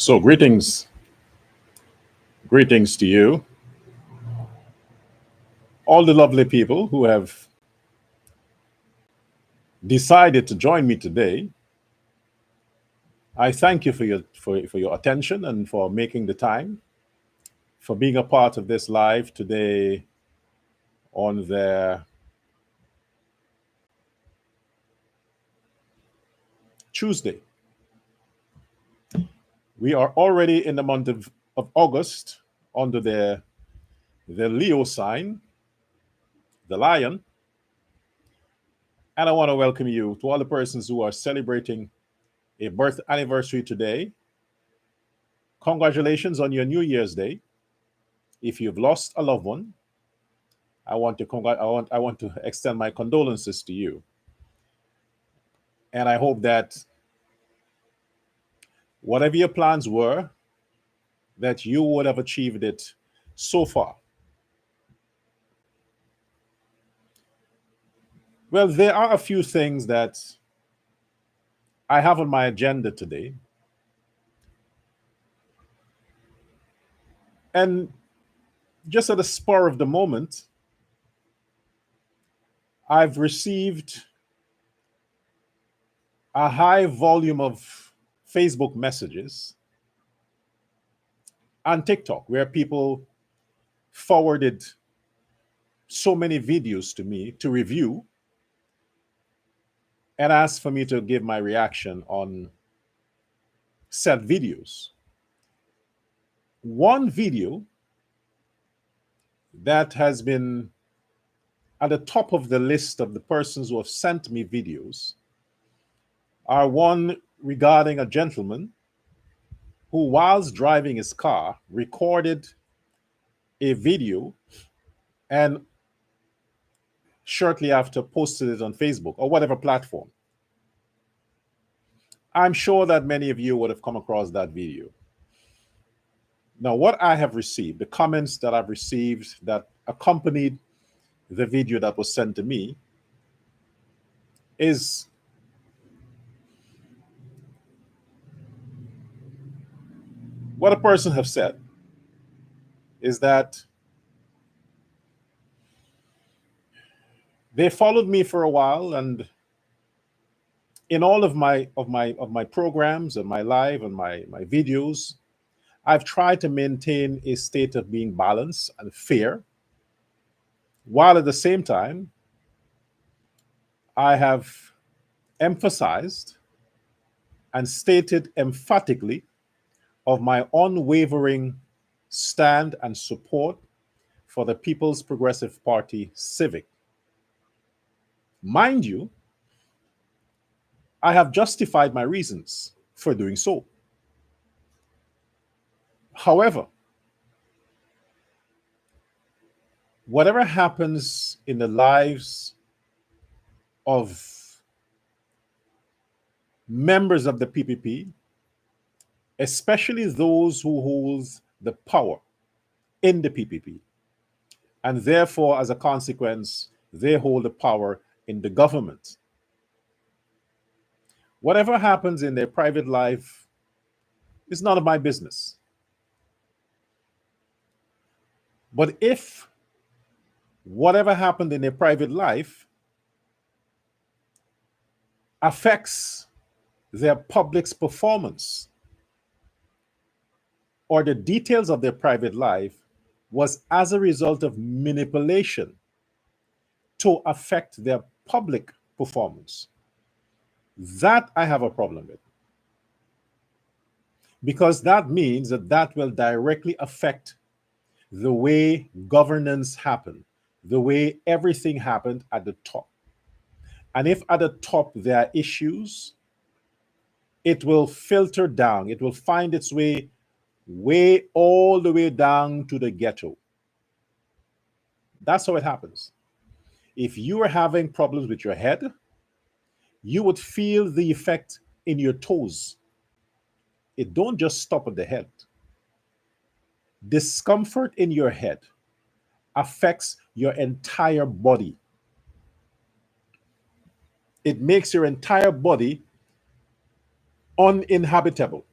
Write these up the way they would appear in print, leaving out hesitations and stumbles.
So, greetings to you, all the lovely people who have decided to join me today. I thank you for your attention and for making the time, for being a part of this live today on the Tuesday. We are already in the month of August under the Leo sign, the lion. And I want to welcome you to all the persons who are celebrating a birth anniversary today. Congratulations on your New Year's Day. If you've lost a loved one, I want to extend my condolences to you. And I hope that whatever your plans were, that you would have achieved it so far. Well, there are a few things that I have on my agenda today. And just at the spur of the moment, I've received a high volume of Facebook messages and TikTok where people forwarded so many videos to me to review and asked for me to give my reaction on said videos. One video that has been at the top of the list of the persons who have sent me videos are one regarding a gentleman who, whilst driving his car, recorded a video and shortly after posted it on Facebook or whatever platform. I'm sure that many of you would have come across that video. Now, what I have received, the comments that I've received that accompanied the video that was sent to me is what a person have said is that they followed me for a while, and in all of my programs and my live and my videos, I've tried to maintain a state of being balanced and fair, while at the same time I have emphasized and stated emphatically of my unwavering stand and support for the People's Progressive Party Civic. Mind you, I have justified my reasons for doing so. However, whatever happens in the lives of members of the PPP, especially those who hold the power in the PPP, and therefore, as a consequence, they hold the power in the government. Whatever happens in their private life is none of my business. But if whatever happened in their private life affects their public's performance or the details of their private life was as a result of manipulation to affect their public performance, that I have a problem with. Because that means that will directly affect the way governance happened, the way everything happened at the top. And if at the top there are issues, it will filter down. It will find its way all the way down to the ghetto. That's how it happens. If you are having problems with your head, you would feel the effect in your toes. It don't just stop at the head. Discomfort in your head affects your entire body. It makes your entire body uninhabitable.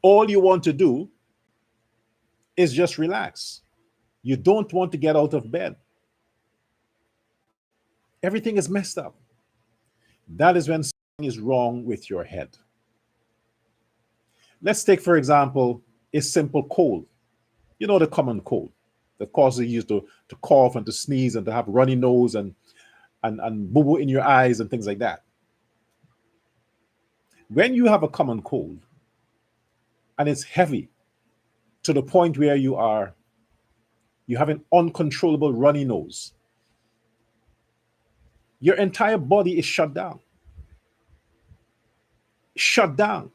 All you want to do is just relax. You don't want to get out of bed. Everything is messed up. That is when something is wrong with your head. Let's take, for example, a simple cold. You know, the common cold that causes you to cough and to sneeze and to have runny nose and boo boo in your eyes and things like that. When you have a common cold and it's heavy to the point where you have an uncontrollable runny nose, your entire body is shut down. Shut down.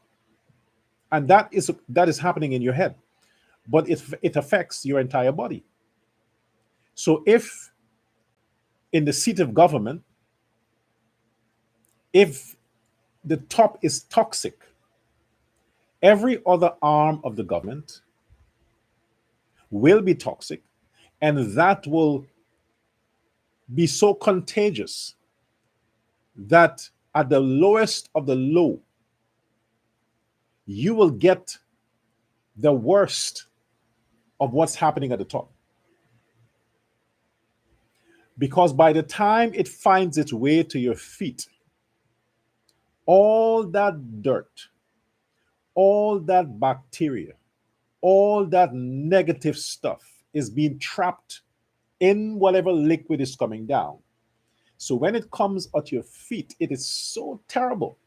And that is happening in your head. But it affects your entire body. So if in the seat of government, if the top is toxic, every other arm of the government will be toxic, and that will be so contagious that at the lowest of the low, you will get the worst of what's happening at the top. Because by the time it finds its way to your feet, all that dirt, all that bacteria, all that negative stuff is being trapped in whatever liquid is coming down. So when it comes at your feet, it is so terrible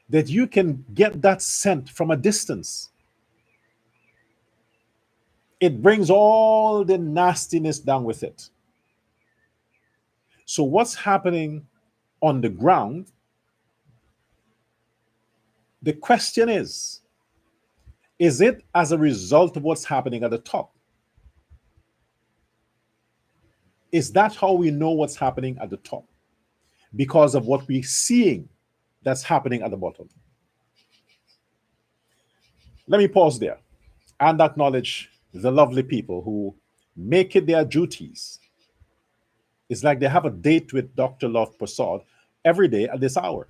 that you can get that scent from a distance. It brings all the nastiness down with it. So what's happening on the ground? The question is it as a result of what's happening at the top? Is that how we know what's happening at the top? Because of what we're seeing that's happening at the bottom. Let me pause there and acknowledge the lovely people who make it their duties. It's like they have a date with Dr. Love Prasad every day at this hour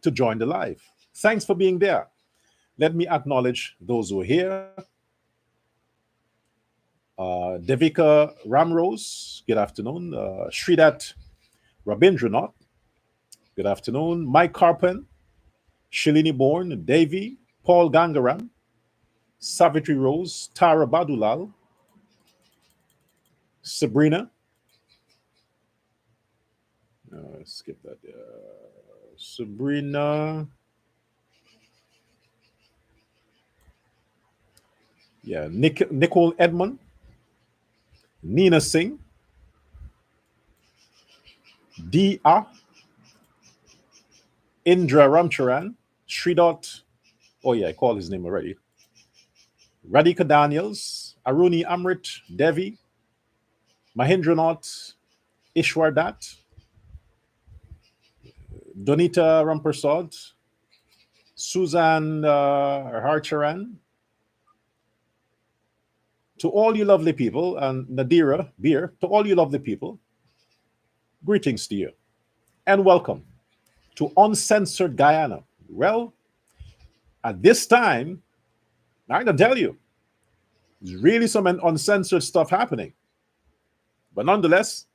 to join the live. Thanks for being there. Let me acknowledge those who are here. Devika Ramrose, good afternoon. Sridat Rabindranath, good afternoon. Mike Carpen, Shalini Bourne, Davy, Paul Gangaram, Savitri Rose, Tara Badulal, Sabrina. Skip that. Sabrina. Yeah, Nicole Edmond, Nina Singh, D.A., Indra Ramcharan, Sridot, oh yeah, I called his name already, Radhika Daniels, Aruni Amrit, Devi, Mahendranath, Ishwar Dat, Donita Rampersad, Suzanne Harcharan. To all you lovely people, and Nadira Beer, to all you lovely people, greetings to you and welcome to Uncensored Guyana. Well, at this time, I can tell you, there's really some uncensored stuff happening. But nonetheless,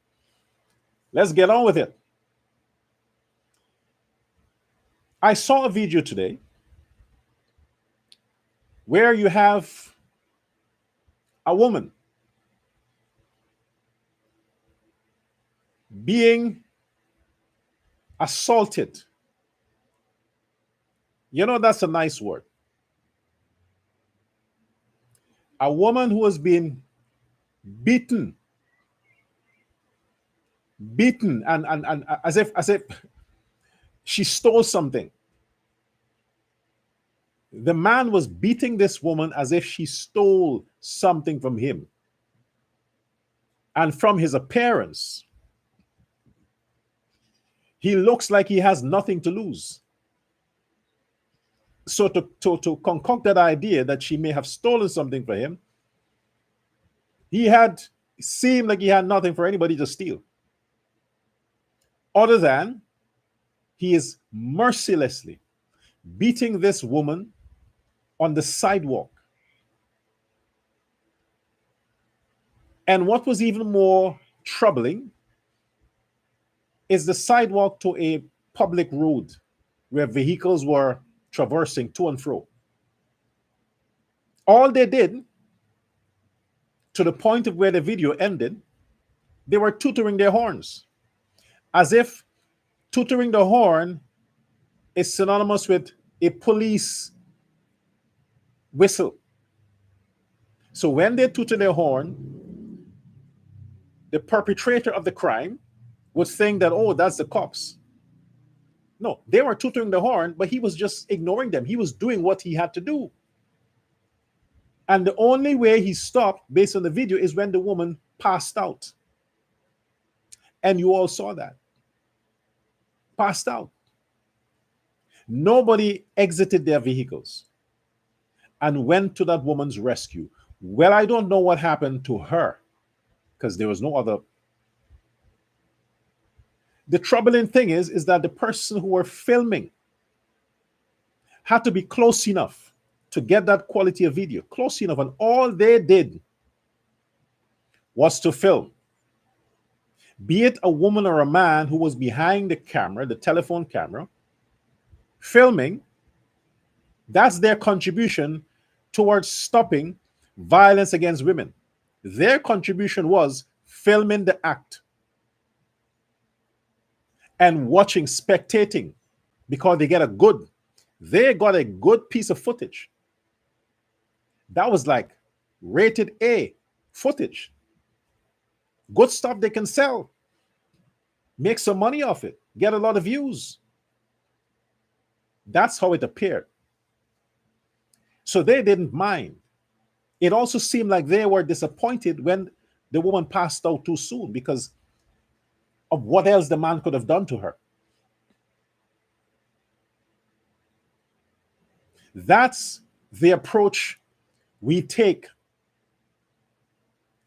let's get on with it. I saw a video today where you have a woman being assaulted. You know, that's a nice word. A woman who has been beaten and as if she stole something. The man was beating this woman as if she stole something from him. And from his appearance, he looks like he has nothing to lose. So to concoct that idea that she may have stolen something from him, seemed like he had nothing for anybody to steal. Other than he is mercilessly beating this woman on the sidewalk. And what was even more troubling is the sidewalk to a public road where vehicles were traversing to and fro. All they did, to the point of where the video ended, they were tutoring their horns, as if tutoring the horn is synonymous with a police whistle. So when they tutor their horn, the perpetrator of the crime would think that, oh, that's the cops. No, they were tutoring the horn, but he was just ignoring them. He was doing what he had to do. And the only way he stopped, based on the video, is when the woman passed out. And you all saw that. Passed out. Nobody exited their vehicles and went to that woman's rescue. Well, I don't know what happened to her because there was no other. The troubling thing is that the person who were filming had to be close enough to get that quality of video, close enough, and all they did was to film. Be it a woman or a man who was behind the camera, the telephone camera, filming, that's their contribution towards stopping violence against women. Their contribution was filming the act and watching, spectating, because they got a good piece of footage. That was like rated A footage. Good stuff they can sell. Make some money off it. Get a lot of views. That's how it appeared. So they didn't mind. It also seemed like they were disappointed when the woman passed out too soon because of what else the man could have done to her. That's the approach we take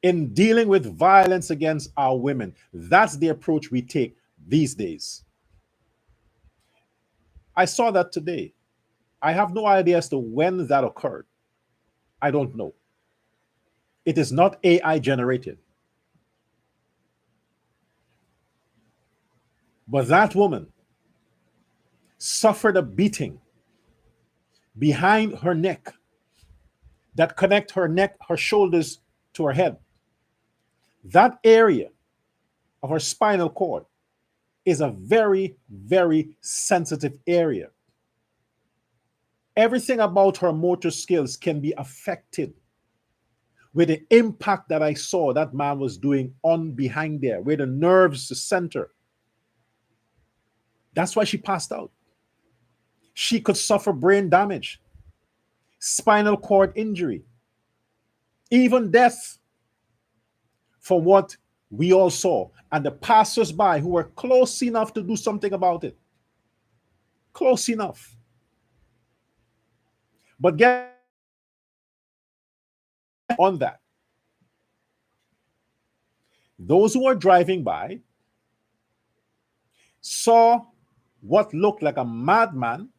in dealing with violence against our women. That's the approach we take these days. I saw that today. I have no idea as to when that occurred. I don't know. It is not AI generated. But that woman suffered a beating behind her neck that connect her neck, her shoulders to her head. That area of her spinal cord is a very, very sensitive area. Everything about her motor skills can be affected with the impact that I saw that man was doing on behind there, where the nerves center. That's why she passed out. She could suffer brain damage, spinal cord injury, even death, for what we all saw. And the passers-by who were close enough to do something about it. Close enough. But get on that. Those who were driving by saw what looked like a madman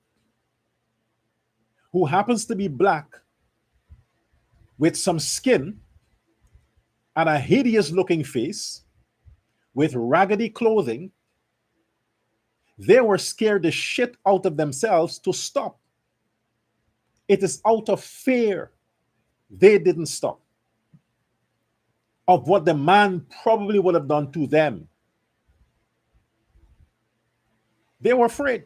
who happens to be black with some skin and a hideous looking face with raggedy clothing. They were scared the shit out of themselves to stop. It is out of fear they didn't stop of what the man probably would have done to them. They were afraid.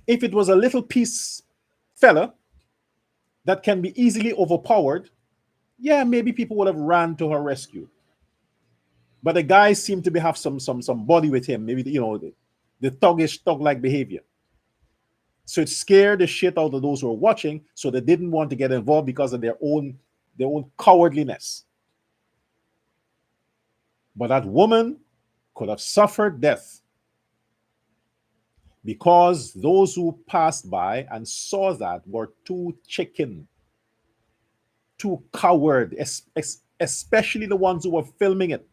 If it was a little piece fella that can be easily overpowered, yeah, maybe people would have ran to her rescue. But the guy seemed to have some body with him, maybe the thug-like behavior. So it scared the shit out of those who were watching, so they didn't want to get involved because of their own cowardliness. But that woman could have suffered death because those who passed by and saw that were too chicken, too coward, especially the ones who were filming it.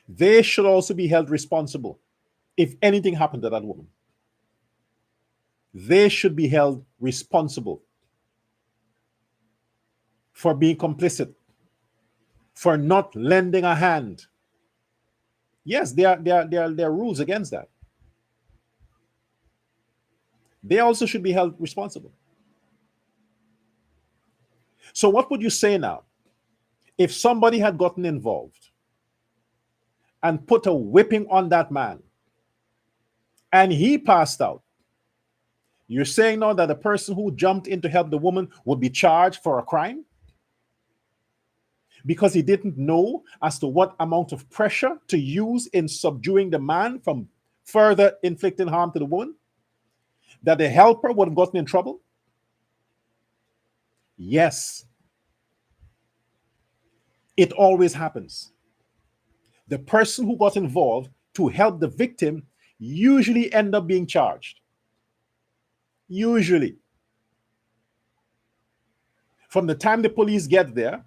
They should also be held responsible if anything happened to that woman. they should be held responsible for being complicit, for not lending a hand. Yes, there are rules against that. They also should be held responsible. So, what would you say now if somebody had gotten involved and put a whipping on that man and he passed out? You're saying now that the person who jumped in to help the woman would be charged for a crime because he didn't know as to what amount of pressure to use in subduing the man from further inflicting harm to the woman? That the helper would have gotten in trouble? Yes. It always happens. The person who got involved to help the victim usually end up being charged. Usually. From the time the police get there.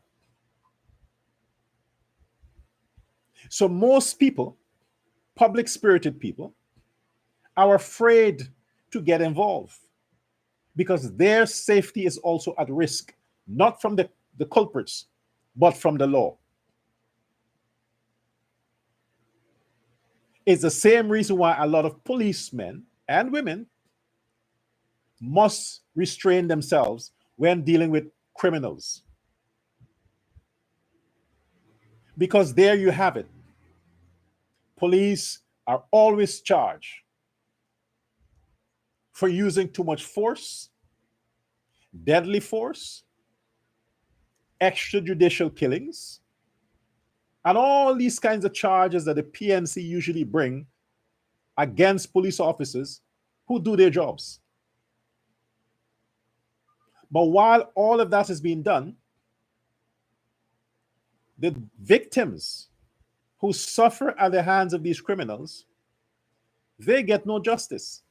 So most people, public spirited people, are afraid to get involved because their safety is also at risk, not from the culprits, but from the law. It's the same reason why a lot of policemen and women must restrain themselves when dealing with criminals. Because there you have it. Police are always charged for using too much force, deadly force, extrajudicial killings, and all these kinds of charges that the PNC usually bring against police officers who do their jobs. But while all of that is being done, the victims who suffer at the hands of these criminals, they get no justice.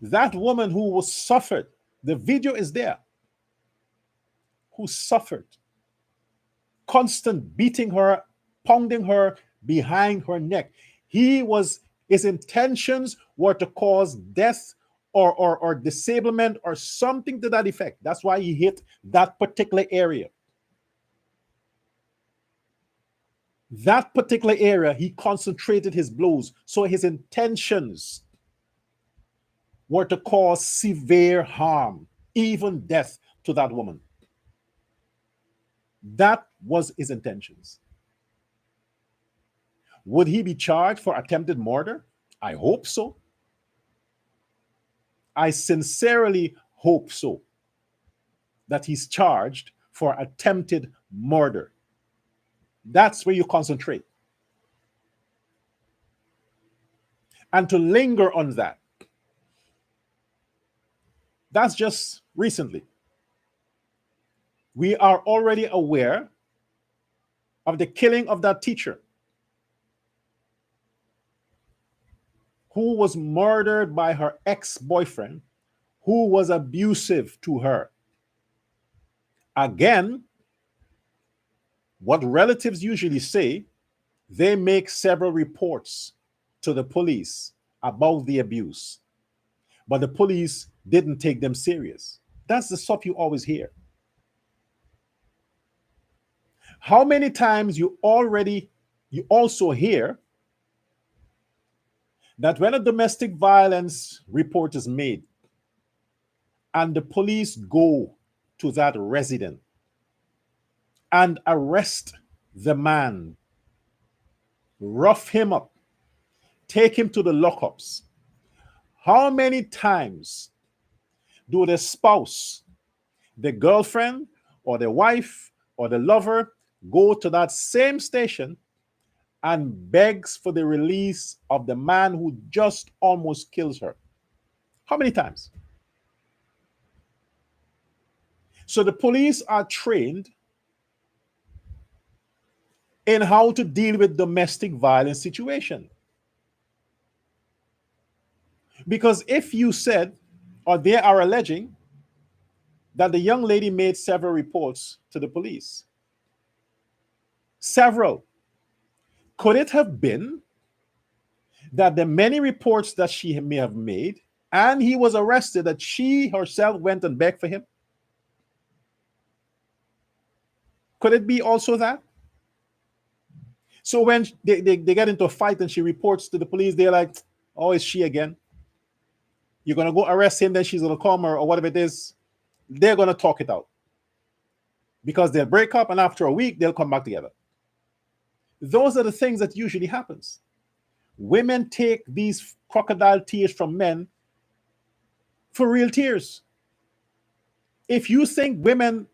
That woman who was suffered, the video is there, who suffered, constant beating her, pounding her behind her neck. His intentions were to cause death or disablement or something to that effect. That's why he hit that particular area. That particular area, he concentrated his blows. So his intentions were to cause severe harm, even death, to that woman. That was his intentions. Would he be charged for attempted murder? I hope so. I sincerely hope so. That he's charged for attempted murder. That's where you concentrate. And to linger on that, that's just recently. We are already aware of the killing of that teacher who was murdered by her ex-boyfriend, who was abusive to her. Again, what relatives usually say, they make several reports to the police about the abuse, but the police didn't take them serious. That's the stuff you always hear. How many times you also hear that when a domestic violence report is made and the police go to that resident and arrest the man, rough him up, take him to the lockups, how many times do the spouse, the girlfriend or the wife or the lover go to that same station and begs for the release of the man who just almost kills her? How many times? So the police are trained in how to deal with domestic violence situation. Because if you said, or they are alleging, that the young lady made several reports to the police, several, could it have been that the many reports that she may have made and he was arrested, that she herself went and begged for him? Could it be also that? So when they get into a fight and she reports to the police, they're like, oh, it's she again. You're going to go arrest him, then she's going to come, or whatever it is. They're going to talk it out. Because they'll break up and after a week, they'll come back together. Those are the things that usually happens. Women take these crocodile tears from men for real tears. If you think women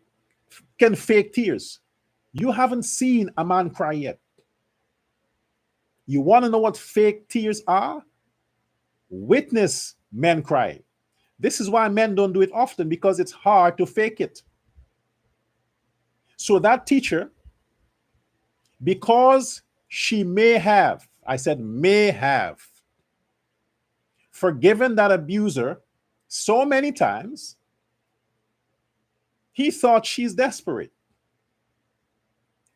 can fake tears, you haven't seen a man cry yet. You want to know what fake tears are? Witness men cry. This is why men don't do it often, because it's hard to fake it. So that teacher, because she may have, I said may have, forgiven that abuser so many times, he thought she's desperate.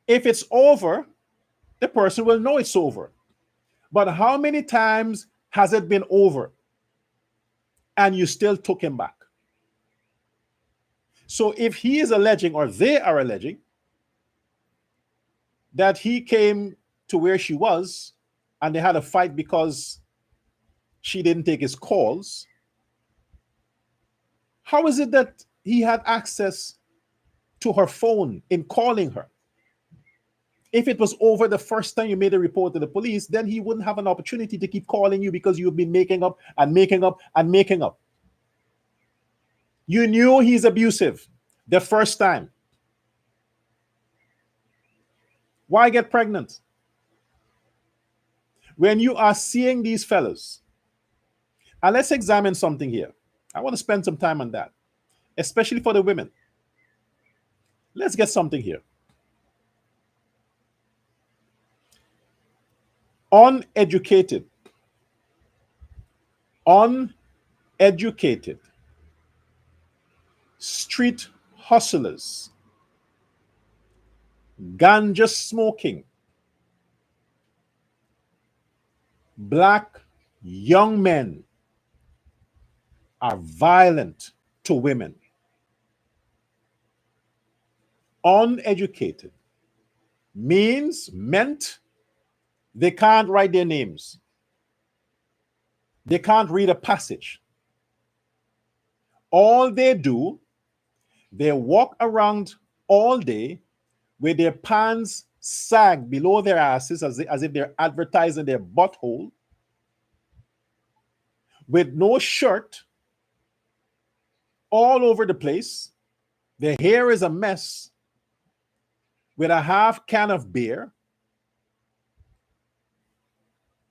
If it's over, the person will know it's over. But how many times has it been over and you still took him back? So if he is alleging, or they are alleging, that he came to where she was and they had a fight because she didn't take his calls, how is it that he had access to her phone in calling her? If it was over the first time you made a report to the police, then he wouldn't have an opportunity to keep calling you, because you've been making up and making up and making up. You knew he's abusive the first time. Why get pregnant? When you are seeing these fellas, and let's examine something here. I want to spend some time on that, especially for the women. Let's get something here. Uneducated, street hustlers, ganja smoking, black young men are violent to women. Uneducated meant they can't write their names. They can't read a passage. All they do, they walk around all day with their pants sag below their asses as if they're advertising their butthole, with no shirt, all over the place. Their hair is a mess, with a half can of beer,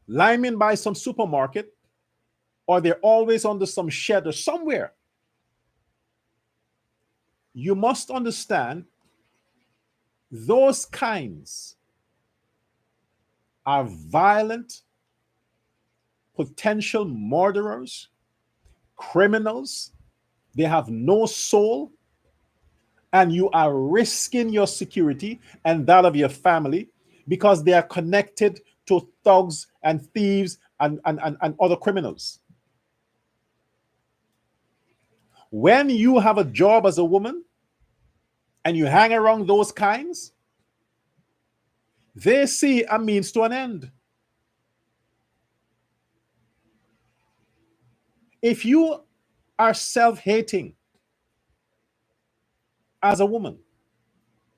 liming by some supermarket, or they're always under some shed or somewhere. You must understand, those kinds are violent, potential murderers, criminals. They have no soul, and you are risking your security and that of your family because they are connected to thugs and thieves and other criminals. When you have a job as a woman and you hang around those kinds, they see a means to an end. If you are self-hating as a woman,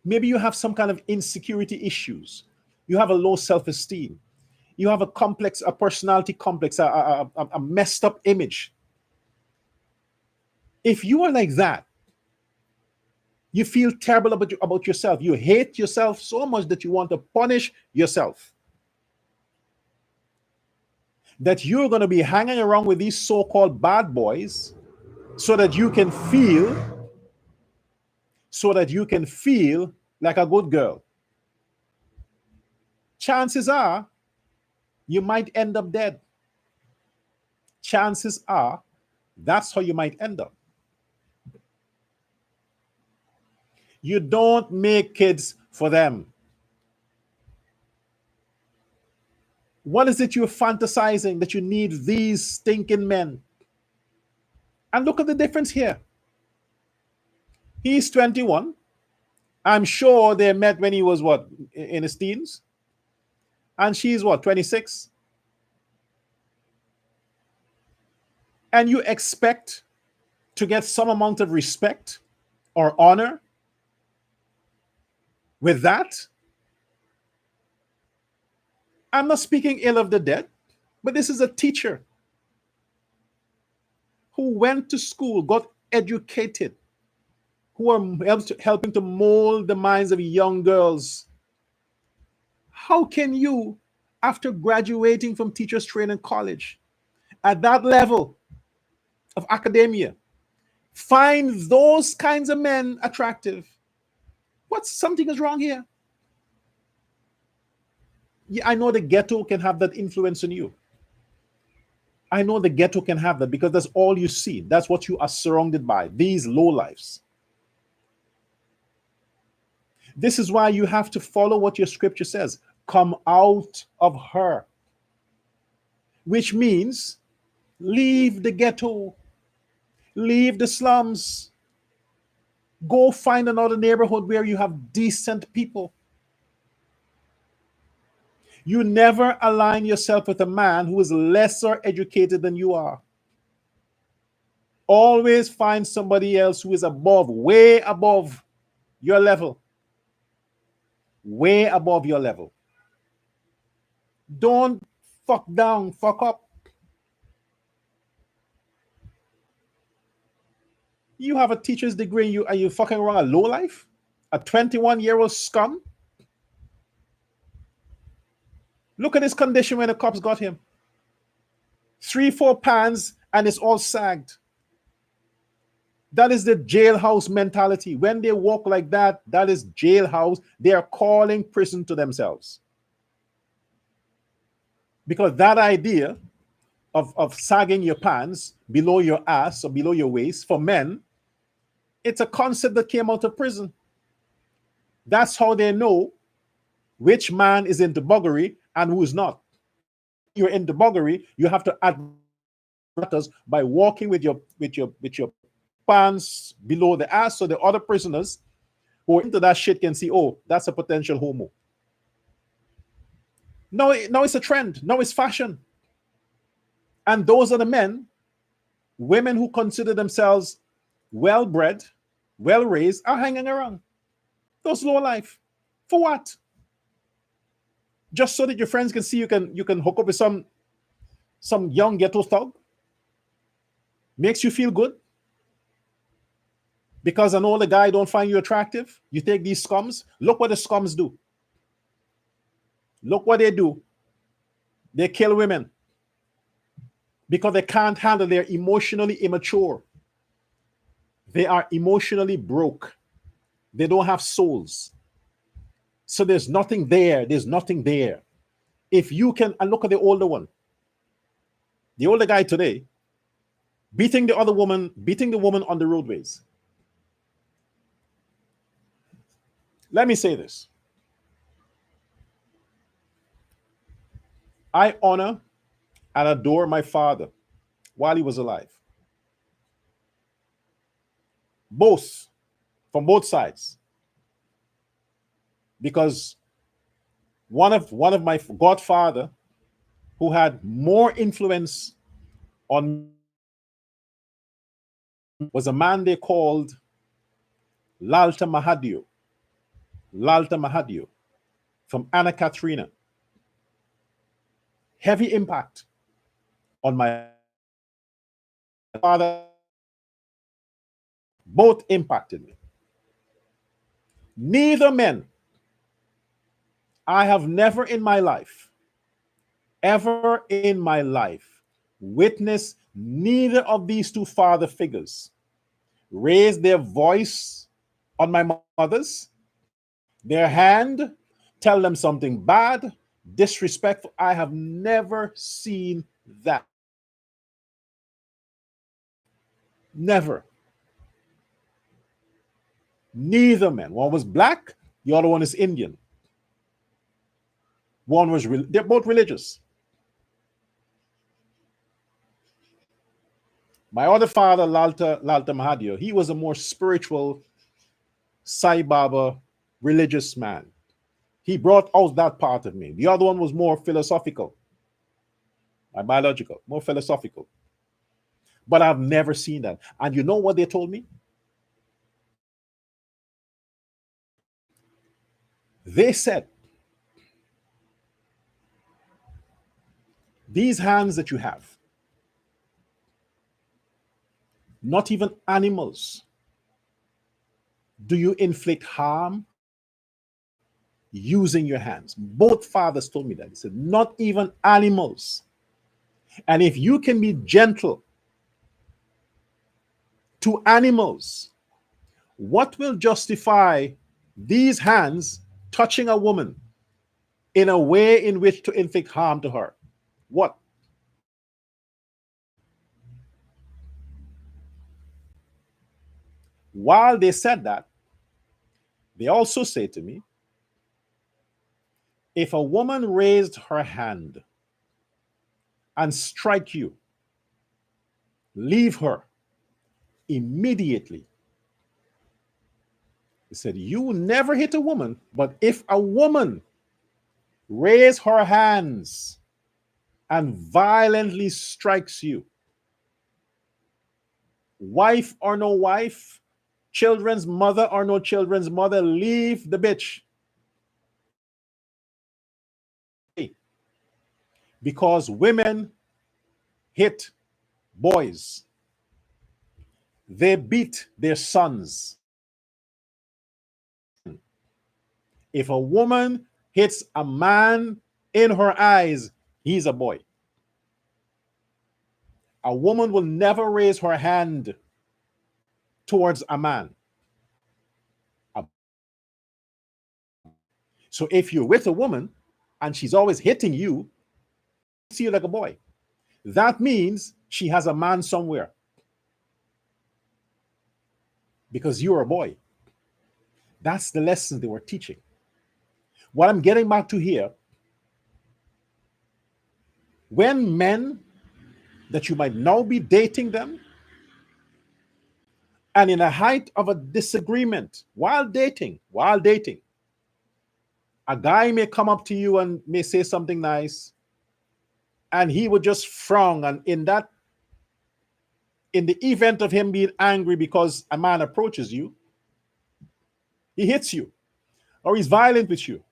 maybe you have some kind of insecurity issues, you have a low self-esteem, you have a personality complex, a messed up image. If you are like that, you feel terrible about yourself, you hate yourself so much that you want to punish yourself, that you're going to be hanging around with these so-called bad boys so that you can feel like a good girl. Chances are you might end up dead. Chances are that's how you might end up. You don't make kids for them. What is it you're fantasizing that you need these stinking men? And look at the difference here. He's 21. I'm sure they met when he was what, in his teens? And she's what, 26? And you expect to get some amount of respect or honor with that? I'm not speaking ill of the dead, but this is a teacher who went to school, got educated, who are helping to mold the minds of young girls. How can you, after graduating from teachers training college, at that level of academia, find those kinds of men attractive? Something is wrong here. Yeah, I know the ghetto can have that influence on you. I know the ghetto can have that because that's all you see. That's what you are surrounded by, these lowlifes. This is why you have to follow what your scripture says. Come out of her. Which means leave the ghetto, leave the slums, go find another neighborhood where you have decent people. You never align yourself with a man who is lesser educated than you are. Always find somebody else who is above, way above your level. Way above your level. Don't fuck down, fuck up. You have a teacher's degree, are you fucking around a low life? A 21-year-old scum? Look at his condition when the cops got him. 3-4 pans and it's all sagged. That is the jailhouse mentality. When they walk like that, that is jailhouse. They are calling prison to themselves. Because that idea of sagging your pants below your ass or below your waist for men, it's a concept that came out of prison. That's how they know which man is into buggery and who is not. You're into buggery, you have to add by walking with your pants below the ass, so the other prisoners who are into that shit can see, oh, that's a potential homo. Now it's a trend. Now it's fashion. And those are the men, women who consider themselves well-bred, well-raised, are hanging around. Those low life. For what? Just so that your friends can see you can hook up with some young ghetto thug? Makes you feel good? Because an older guy don't find you attractive? You take these scums? Look what the scums do. Look what they do. They kill women because they can't handle. They're emotionally immature. They are emotionally broke. They don't have souls. So there's nothing there. There's nothing there. If you can, and look at the older one. The older guy today, beating the woman on the roadways. Let me say this. I honor and adore my father while he was alive. Both, from both sides. Because one of my godfather who had more influence on me was a man they called Lalta Mahadio. Lalta Mahadio from Anna Katrina. Heavy impact on my father. Both impacted me. Neither men. I have never in my life, ever in my life, witnessed neither of these two father figures raise their voice on my mothers, their hand, tell them something bad, disrespectful. I have never seen that. Never. Neither man. One was black, the other one is Indian. One was, they're both religious. My other father, Lalta Mahadio, he was a more spiritual Sai Baba religious man. He brought out that part of me. The other one was more philosophical, my biological, more philosophical. But I've never seen that. And you know what they told me? They said, these hands that you have, not even animals, do you inflict harm using your hands. Both fathers told me that. They said, not even animals. And if you can be gentle to animals, what will justify these hands touching a woman in a way in which to inflict harm to her? What? While they said that, they also say to me, if a woman raised her hand and strike you, leave her immediately. He said, you never hit a woman, but if a woman raise her hands and violently strikes you, wife or no wife, children's mother or no children's mother, leave the bitch. Because women hit boys, they beat their sons. If a woman hits a man in her eyes, he's a boy. A woman will never raise her hand towards a man. So if you're with a woman and she's always hitting you, see you like a boy. That means she has a man somewhere. Because you're a boy. That's the lessons they were teaching. What I'm getting back to here, when men that you might now be dating them, and in the height of a disagreement while dating, a guy may come up to you and may say something nice, and he would just frown. And in the event of him being angry because a man approaches you, he hits you or he's violent with you.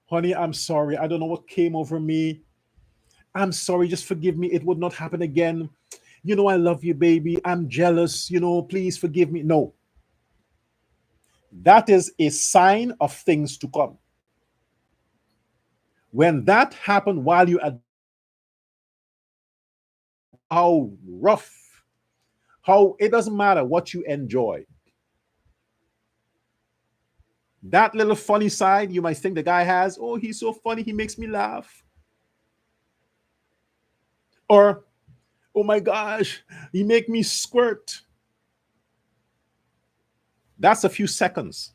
Honey, I'm sorry. I don't know what came over me. I'm sorry. Just forgive me. It would not happen again. You know, I love you, baby. I'm jealous. You know, please forgive me. No. That is a sign of things to come. When that happened while you had how rough, how it doesn't matter what you enjoy. That little funny side you might think the guy has, oh, he's so funny, he makes me laugh. Or, oh my gosh, he make me squirt. That's a few seconds.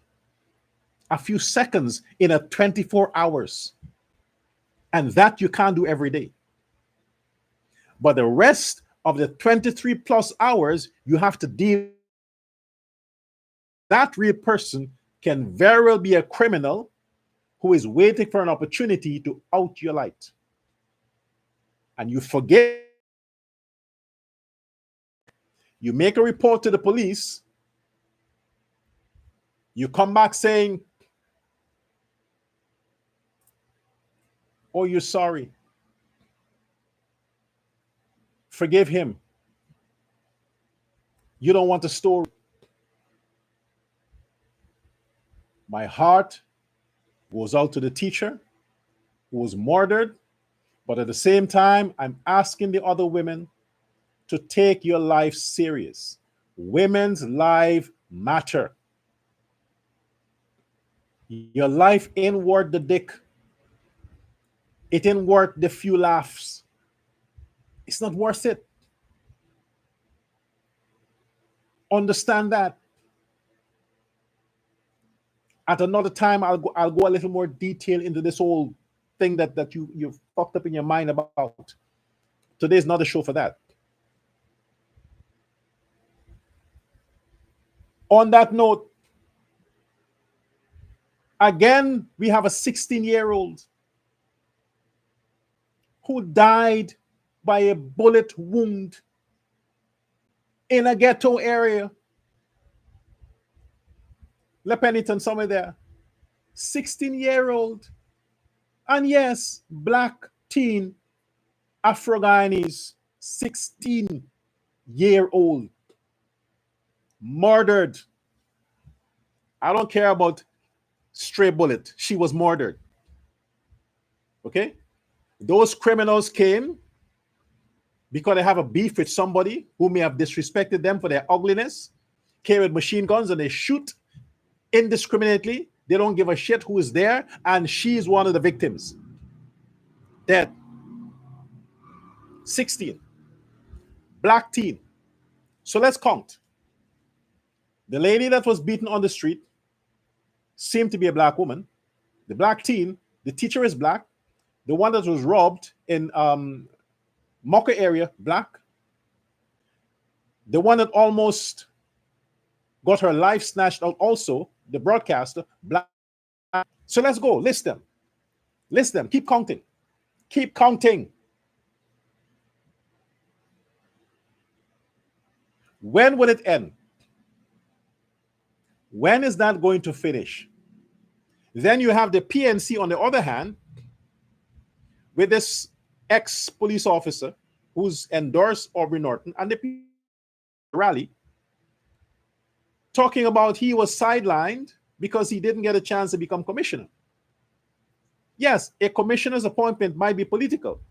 A few seconds in a 24 hours. And that you can't do every day. But the rest of the 23 plus hours, you have to deal. That real person can very well be a criminal who is waiting for an opportunity to out your light. And you forget. You make a report to the police. You come back saying, oh, you're sorry. Forgive him. You don't want the story. My heart goes out to the teacher who was murdered, but at the same time, I'm asking the other women to take your life serious. Women's life matter. Your life ain't worth the dick. It ain't worth the few laughs. It's not worth it. Understand that. At another time, I'll go a little more detail into this whole thing that you fucked up in your mind about. Today's not the show for that. On that note, again, we have a 16-year-old who died by a bullet wound in a ghetto area. Le Peniton, somewhere there. 16-year-old. And yes, black teen, Afro-Guyanese, 16-year-old, murdered. I don't care about stray bullet. She was murdered. Okay? Those criminals came because they have a beef with somebody who may have disrespected them for their ugliness, came with machine guns and they shoot indiscriminately. They don't give a shit who is there, and she's one of the victims. Dead. 16. Black teen. So let's count. The lady that was beaten on the street seemed to be a black woman. The black teen, the teacher is black. The one that was robbed in Mocha area, black. The one that almost got her life snatched out also, the broadcaster, black. So let's go. List them. List them. Keep counting. Keep counting. When will it end? When is that going to finish? Then you have the PNC on the other hand, with this ex-police officer who's endorsed Aubrey Norton and the rally, talking about he was sidelined because he didn't get a chance to become commissioner. Yes, a commissioner's appointment might be political.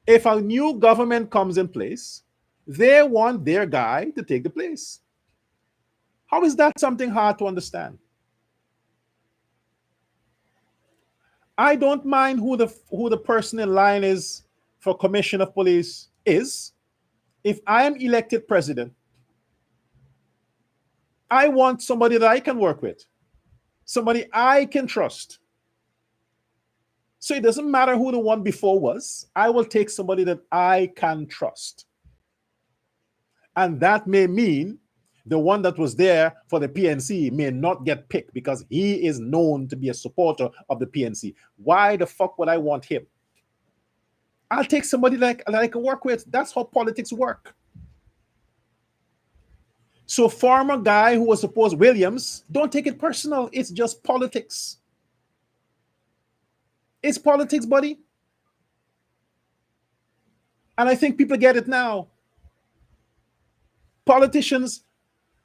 If a new government comes in place, they want their guy to take the place. How is that something hard to understand? I don't mind who the person in line is for commissioner of police is. If I am elected president, I want somebody that I can work with, somebody I can trust. So it doesn't matter who the one before was. I will take somebody that I can trust. And that may mean the one that was there for the PNC may not get picked because he is known to be a supporter of the PNC. Why the fuck would I want him? I'll take somebody that I can work with. That's how politics work. So former guy who was supposed Williams, don't take it personal. It's just politics. It's politics, buddy. And I think people get it now. Politicians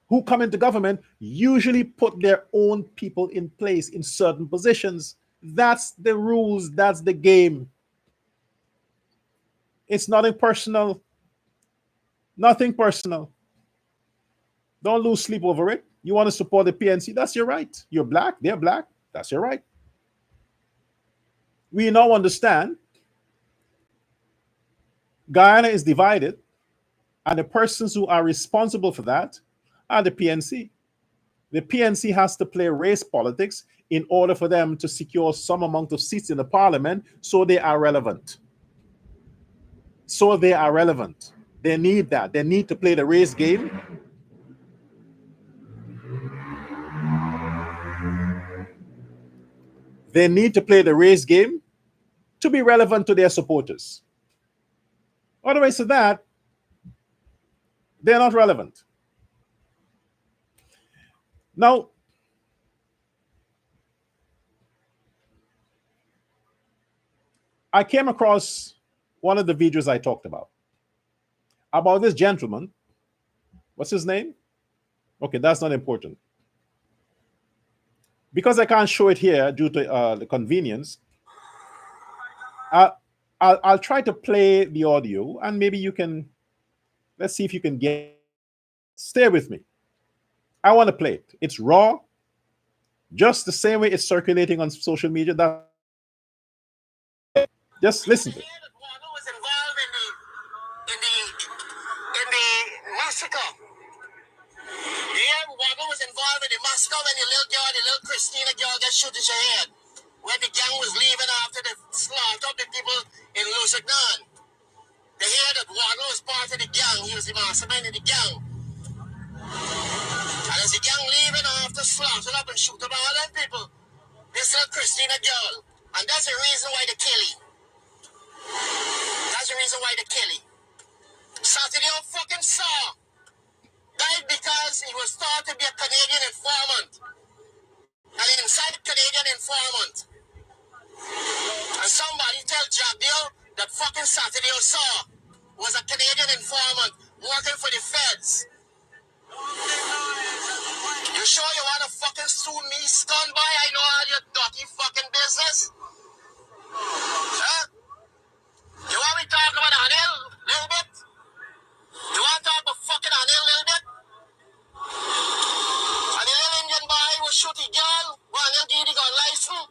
who come into government usually put their own people in place in certain positions. That's the rules. That's the game. It's nothing personal. Nothing personal. Don't lose sleep over it. You want to support the PNC? That's your right. You're black. They're black. That's your right. We now understand Guyana is divided, and the persons who are responsible for that are the PNC. The PNC has to play race politics in order for them to secure some amount of seats in the parliament, so they are relevant. So they are relevant. They need that. They need to play the race game. They need to play the race game to be relevant to their supporters. Otherwise to that, they're not relevant. Now, I came across one of the videos I talked about this gentleman. What's his name? Okay, that's not important. Because I can't show it here due to the convenience, I'll try to play the audio and maybe you can, let's see if you can get, stay with me. I want to play it. It's raw, just the same way it's circulating on social media. Just listen to it. Who was involved in the massacre? Yeah, who was involved in the massacre when the little Christina girl got shot in her head? when the gang was leaving after the slaughter of the people in Lusignan. They hear that Wano was part of the gang. He was the mastermind of the gang. And as the gang leaving after slaughtering up and shooting up all them people, this little Christina girl. And that's the reason why they kill him. That's the reason why they kill him. Saturday fucking saw died because he was thought to be a Canadian informant. And inside Canadian informant. And somebody tell Jadgeo that fucking Saturday saw was a Canadian informant working for the feds. You sure you want to fucking sue me, scumbag? I know all your dirty fucking business. Huh? You want me to talk about Anil a little bit? You want to talk about fucking Anil a little bit? And the little Indian boy was shooting girl. Well, Anil Gidi got license.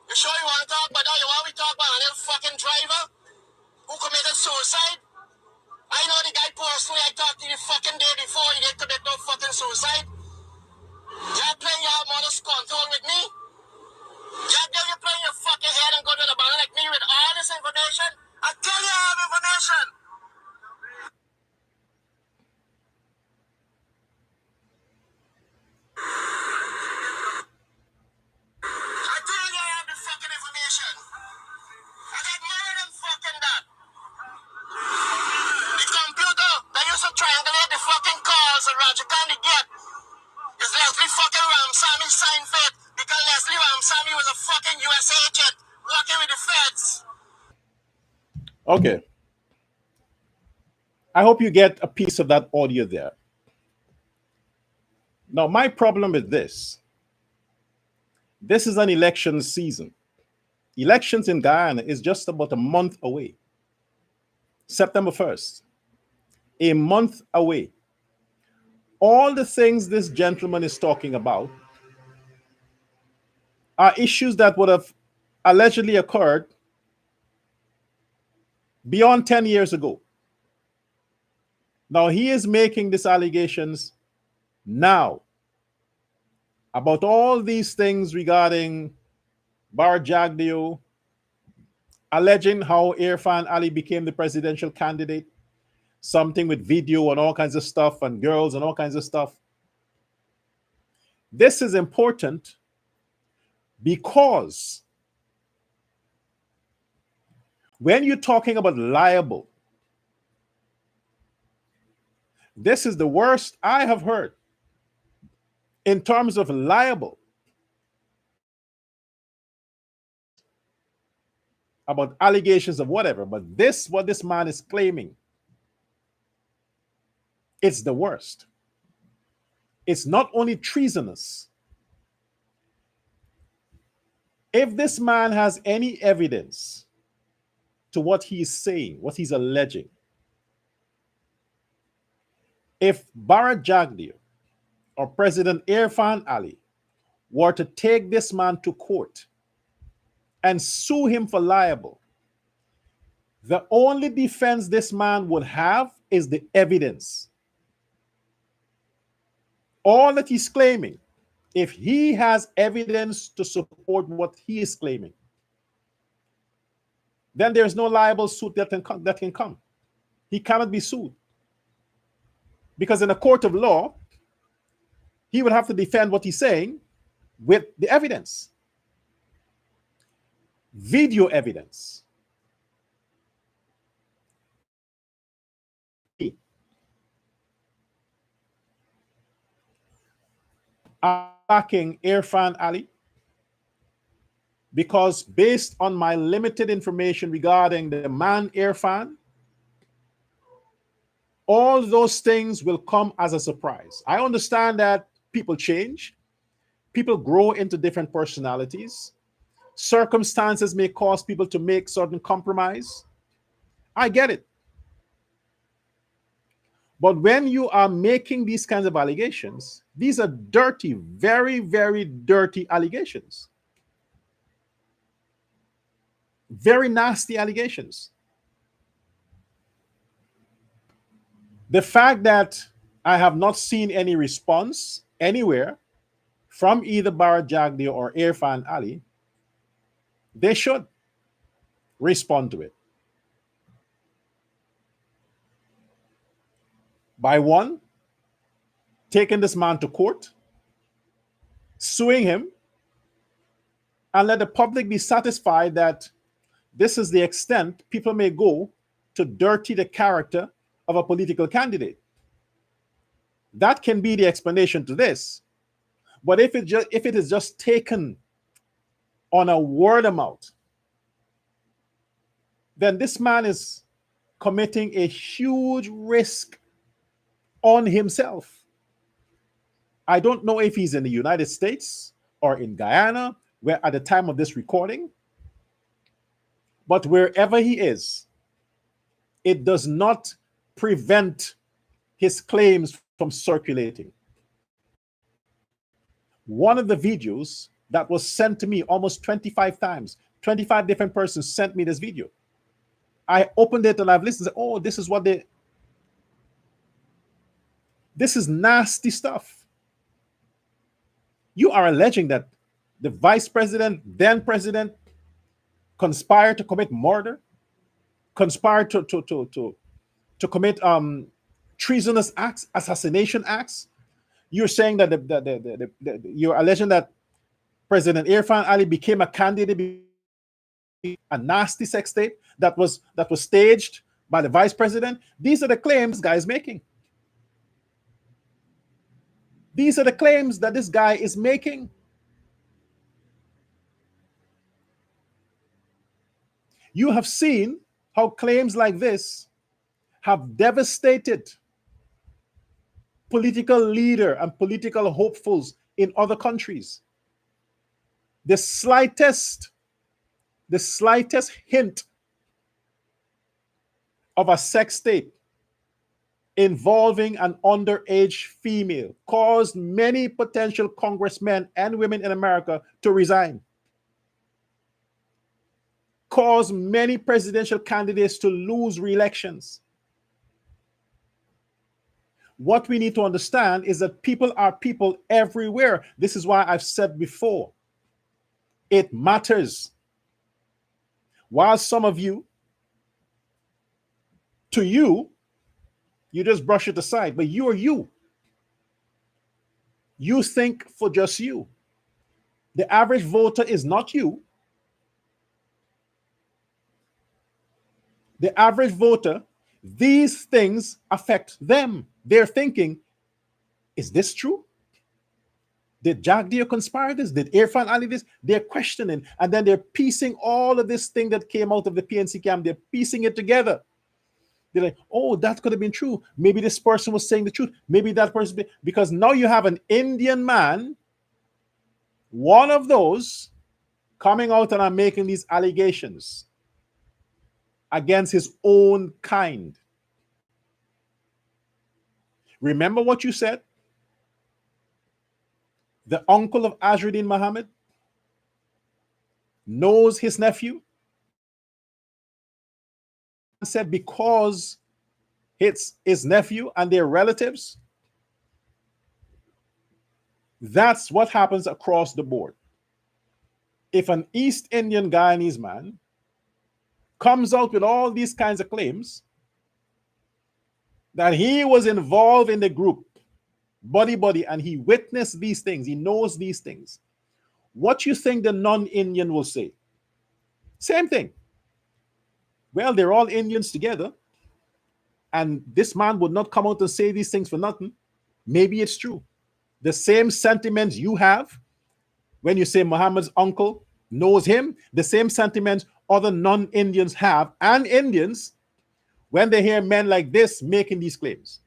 You sure you want to talk about that? You want me to talk about Anil fucking driver who committed suicide? I know the guy personally. I talked to the fucking day before. He didn't commit no fucking suicide. You're playing your mother's control with me. You're playing your fucking head and going to the bottom like me with all this information. I tell you I have information. I tell you I have the fucking information. I got more than fucking that. The computer that used to triangulate the fucking calls that Roger Candy get is Leslie fucking Ramsamy signed for it because Leslie Ramsamy was a fucking US agent working with the feds. Okay. I hope you get a piece of that audio there. Now, my problem with this is an election season. Elections in Guyana is just about a month away. September 1st. A month away. All the things this gentleman is talking about are issues that would have allegedly occurred beyond 10 years ago. Now, he is making these allegations now about all these things regarding Bharat Jadgeo, alleging how Irfan Ali became the presidential candidate, something with video and all kinds of stuff and girls and all kinds of stuff. This is important because when you're talking about liable, this is the worst I have heard in terms of liable about allegations of whatever. But this, what this man is claiming, it's the worst. It's not only treasonous. If this man has any evidence to what he's saying, what he's alleging, if Bharat Jadgeo or President Irfan Ali were to take this man to court and sue him for libel, the only defense this man would have is the evidence. All that he's claiming, if he has evidence to support what he is claiming, then there's no liable suit that can come. He cannot be sued. Because in a court of law, he would have to defend what he's saying with the evidence. Video evidence. Backing Irfan Ali because based on my limited information regarding the man Irfan, all those things will come as a surprise. I understand that people change, people grow into different personalities, circumstances may cause people to make certain compromise. I get it. But when you are making these kinds of allegations, these are dirty, very, very dirty allegations. Very nasty allegations. The fact that I have not seen any response anywhere from either Bharat Jadgeo or Irfan Ali They should respond to it. By one, taking this man to court, suing him, and let the public be satisfied that this is the extent people may go to dirty the character of a political candidate. That can be the explanation to this. But if it is just taken on a word of mouth, then this man is committing a huge risk on himself. I don't know if he's in the United States or in Guyana, where at the time of this recording, but wherever he is, it does not prevent his claims from circulating. One of the videos that was sent to me almost 25 times, 25 different persons sent me this video. I opened it and I've listened and said, oh, this is nasty stuff. You are alleging that the vice president, then president, conspired to commit murder, conspired to commit treasonous acts, assassination acts. You're saying that you're alleging that President Irfan Ali became a candidate, a nasty sex tape that was staged by the vice president. These are the claims this guy is making. These are the claims that this guy is making. You have seen how claims like this have devastated political leader and political hopefuls in other countries. The slightest hint of a sex tape involving an underage female caused many potential congressmen and women in America to resign, caused many presidential candidates to lose re-elections. What we need to understand is that people are people everywhere. This is why I've said before, it matters. While some of you, to you, you just brush it aside, but you are you. You think for just you. The average voter is not you. The average voter, these things affect them. They're thinking, is this true? Did Jagdeo conspire this? Did Irfan Ali this? They're questioning, and then they're piecing all of this thing that came out of the PNC camp, they're piecing it together. They're like, oh, that could have been true. Maybe this person was saying the truth. Maybe that person, because now you have an Indian man, one of those, coming out and making these allegations against his own kind. Remember what you said? The uncle of Azruddin Muhammad knows his nephew. Said because it's his nephew and their relatives. That's what happens across the board. If an East Indian Guyanese man comes out with all these kinds of claims that he was involved in the group, buddy, and he witnessed these things, he knows these things, what you think the non-Indian will say? Same thing. Well, they're all Indians together, and this man would not come out and say these things for nothing. Maybe it's true. The same sentiments you have when you say Muhammad's uncle knows him, the same sentiments other non-Indians have, and Indians, when they hear men like this making these claims.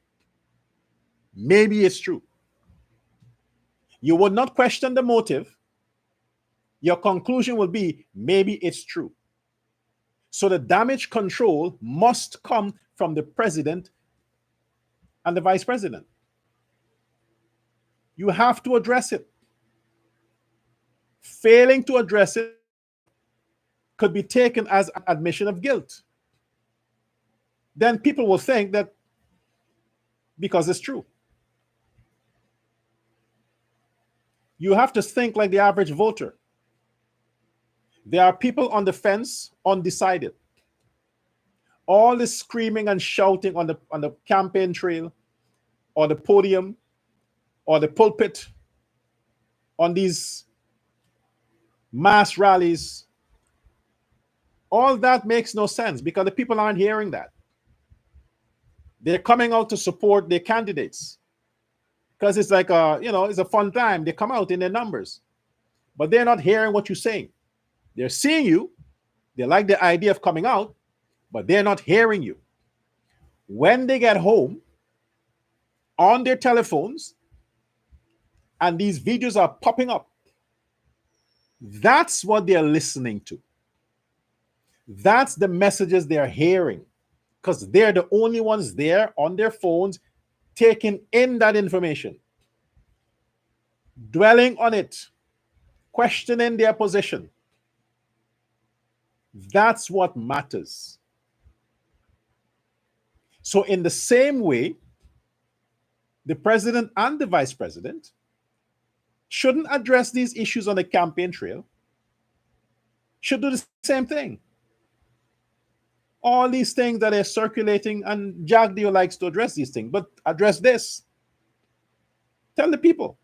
Maybe it's true. You would not question the motive. Your conclusion will be, maybe it's true. So the damage control must come from the president and the vice president. You have to address it. Failing to address it could be taken as an admission of guilt. Then people will think that because it's true. You have to think like the average voter. There are people on the fence, undecided. All this screaming and shouting on the campaign trail, or the podium, or the pulpit, on these mass rallies, all that makes no sense because the people aren't hearing that. They're coming out to support their candidates because it's like it's a fun time. They come out in their numbers, but they're not hearing what you're saying. They're seeing you. They like the idea of coming out, but they're not hearing you. When they get home on their telephones and these videos are popping up, that's what they're listening to. That's the messages they're hearing because they're the only ones there on their phones taking in that information, dwelling on it, questioning their position. That's what matters. So, in the same way, the president and the vice president shouldn't address these issues on the campaign trail, should do the same thing. All these things that are circulating, and Jagdeo likes to address these things, but address this. Tell the people,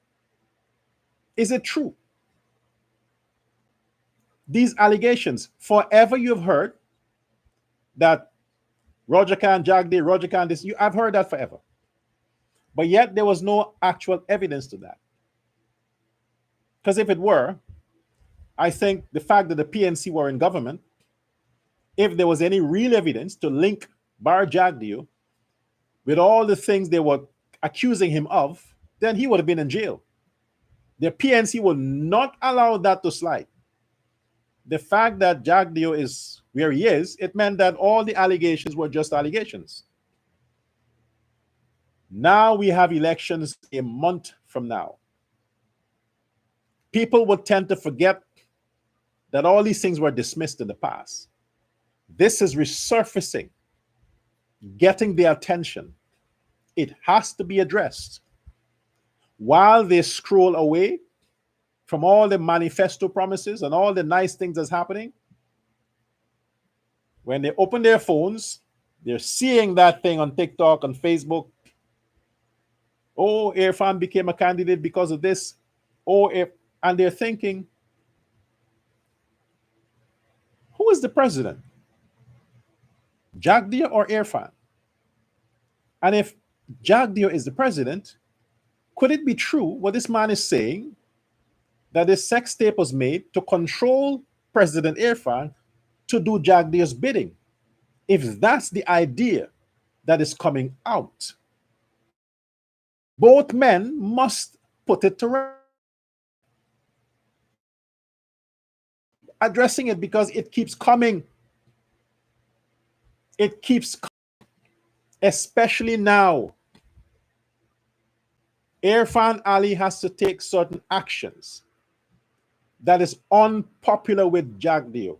is it true? These allegations, forever you've heard that Roger Khan, Jagdeo, Roger Khan, this, I've heard that forever. But yet there was no actual evidence to that. Because if it were, I think the fact that the PNC were in government, if there was any real evidence to link Bharat Jadgeo with all the things they were accusing him of, then he would have been in jail. The PNC will not allow that to slide. The fact that Jagdeo is where he is, it meant that all the allegations were just allegations. Now we have elections a month from now. People would tend to forget that all these things were dismissed in the past. This is resurfacing, getting their attention. It has to be addressed. While they scroll away from all the manifesto promises and all the nice things that's happening, when they open their phones, they're seeing that thing on TikTok, on Facebook. Oh, Irfan became a candidate because of this. And they're thinking, who is the president? Jagdeo or Irfan? And if Jagdeo is the president, could it be true what this man is saying, that this sex tape was made to control President Irfan to do Jagdeo's bidding? If that's the idea that is coming out, both men must put it to rest. Addressing it because it keeps coming. It keeps coming, especially now. Irfan Ali has to take certain actions that is unpopular with Jagdeo.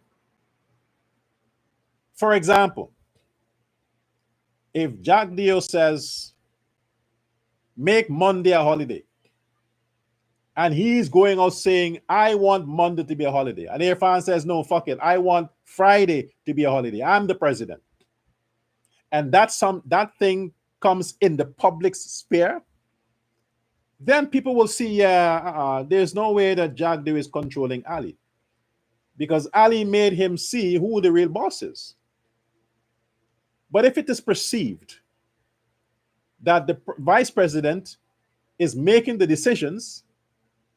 For example, if Jagdeo says, make Monday a holiday, and he's going out saying, I want Monday to be a holiday, and Irfan says, no, fuck it, I want Friday to be a holiday, I'm the president, and that thing comes in the public sphere, then people will see, there's no way that Jagdeo is controlling Ali, because Ali made him see who the real boss is. But if it is perceived that the vice president is making the decisions,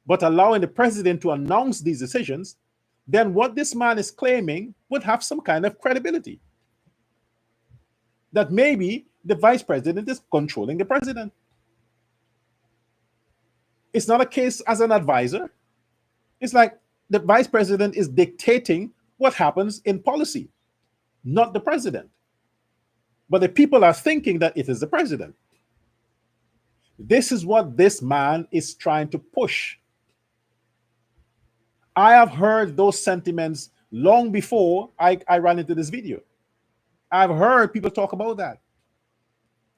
but allowing the president to announce these decisions, then what this man is claiming would have some kind of credibility. That maybe the vice president is controlling the president. It's not a case as an advisor. It's like the vice president is dictating what happens in policy, not the president. But the people are thinking that it is the president. This is what this man is trying to push. I have heard those sentiments long before I ran into this video. I've heard people talk about that.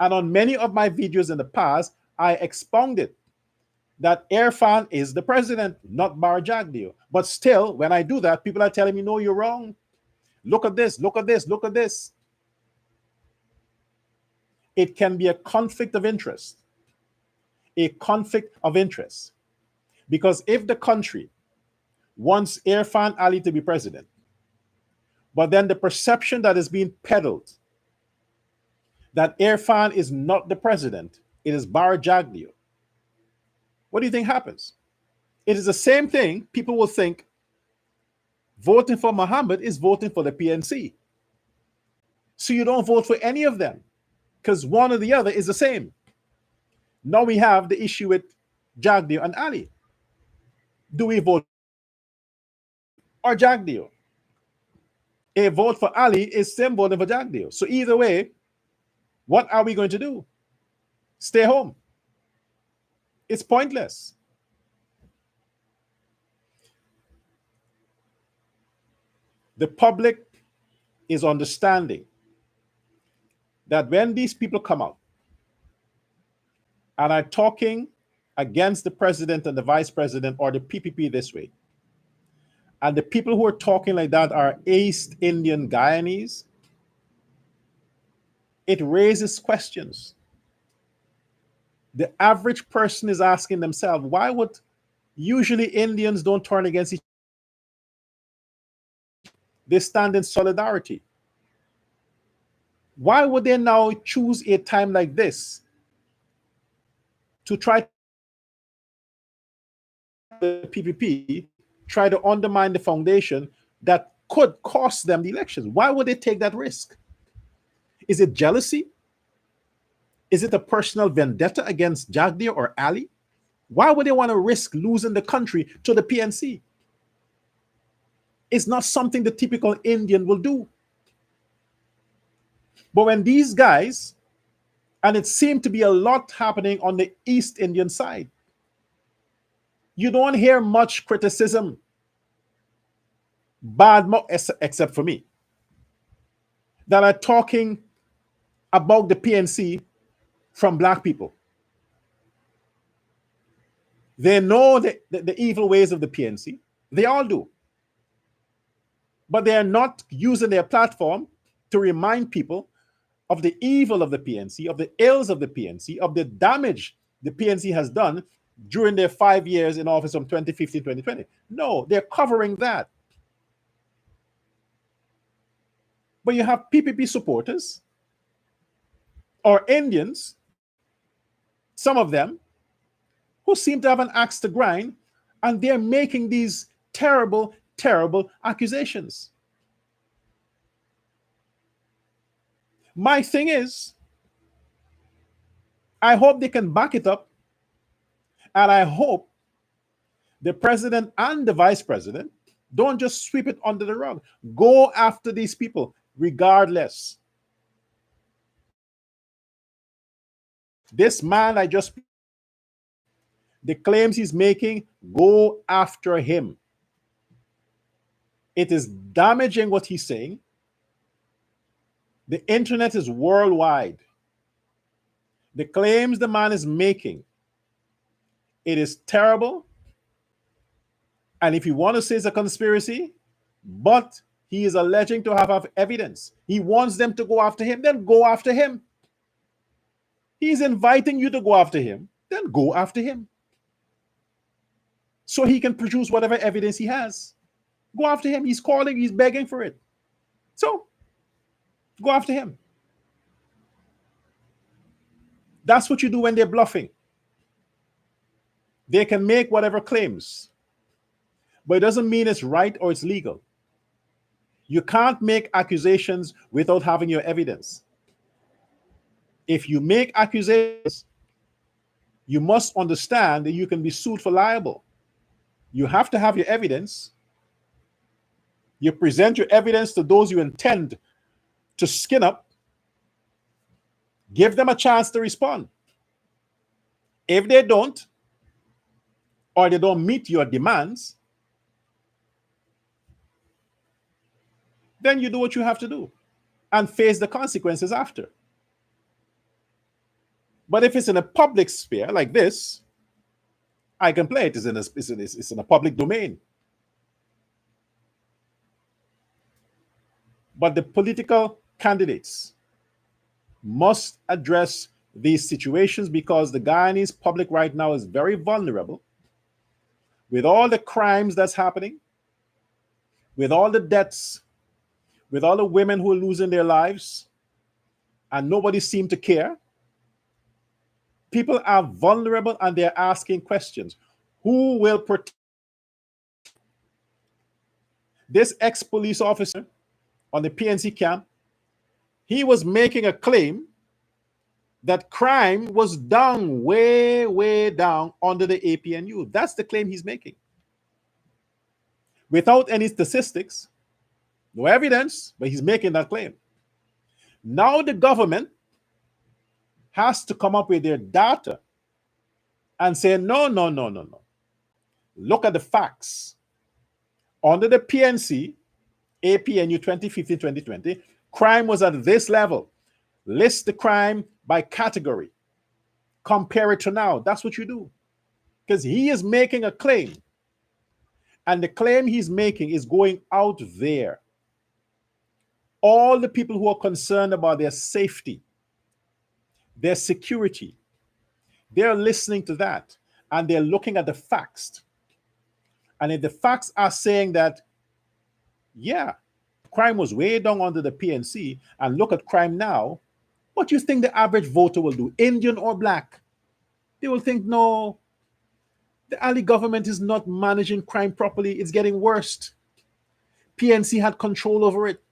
And on many of my videos in the past, I expounded that Irfan is the president, not Bharat Jadgeo. But still, when I do that, people are telling me, no, you're wrong. Look at this, look at this, look at this. It can be a conflict of interest. A conflict of interest. Because if the country wants Irfan Ali to be president, but then the perception that is being peddled that Irfan is not the president, it is Bharat Jadgeo. What do you think happens? It is the same thing. People will think voting for Muhammad is voting for the PNC. So you don't vote for any of them because one or the other is the same. Now we have the issue with Jadgeo and Ali. Do we vote or Jadgeo? A vote for Ali is same voting for Jadgeo. So either way, what are we going to do? Stay home. It's pointless. The public is understanding that when these people come out and are talking against the president and the vice president or the PPP this way, and the people who are talking like that are East Indian Guyanese, it raises questions. The average person is asking themselves, why would usually Indians don't turn against each other? They stand in solidarity. Why would they now choose a time like this to try the PPP, try to undermine the foundation that could cost them the elections? Why would they take that risk? Is it jealousy? Is it a personal vendetta against Jadgeo or Ali? Why would they want to risk losing the country to the PNC? It's not something the typical Indian will do. But when these guys, and it seemed to be a lot happening on the East Indian side, you don't hear much criticism, bad except for me, that are talking about the PNC from black people. They know the evil ways of the PNC. They all do. But they are not using their platform to remind people of the evil of the PNC, of the ills of the PNC, of the damage the PNC has done during their 5 years in office from 2015 to 2020. No, they're covering that. But you have PPP supporters or Indians, some of them, who seem to have an axe to grind, and they're making these terrible, terrible accusations. My thing is, I hope they can back it up, and I hope the president and the vice president don't just sweep it under the rug. Go after these people, regardless. This man the claims he's making, go after him. It is damaging what he's saying. The internet is worldwide. The claims the man is making, it is terrible. And if you want to say it's a conspiracy, but he is alleging to have evidence, he wants them to go after him, then go after him. He's inviting you to go after him, then go after him. So he can produce whatever evidence he has. Go after him. He's calling, he's begging for it. So go after him. That's what you do when they're bluffing. They can make whatever claims, but it doesn't mean it's right or it's legal. You can't make accusations without having your evidence. If you make accusations, you must understand that you can be sued for libel. You have to have your evidence. You present your evidence to those you intend to skin up. Give them a chance to respond. If they don't, or they don't meet your demands, then you do what you have to do and face the consequences after. But if it's in a public sphere like this, I can play it. It's in a public domain. But the political candidates must address these situations because the Guyanese public right now is very vulnerable with all the crimes that's happening, with all the deaths, with all the women who are losing their lives, and nobody seems to care. People are vulnerable and they're asking questions. Who will protect this ex-police officer on the PNC camp? He was making a claim that crime was down, way, way down under the APNU. That's the claim he's making. Without any statistics, no evidence, but he's making that claim. Now the government has to come up with their data and say, no, no, no, no, no. Look at the facts. Under the PNC, APNU 2015-2020, crime was at this level. List the crime by category. Compare it to now. That's what you do. Because he is making a claim. And the claim he's making is going out there. All the people who are concerned about their safety, their security, they're listening to that. And they're looking at the facts. And if the facts are saying that, yeah, crime was way down under the PNC, and look at crime now, what do you think the average voter will do, Indian or black? They will think, no, the Ali government is not managing crime properly. It's getting worse. PNC had control over it.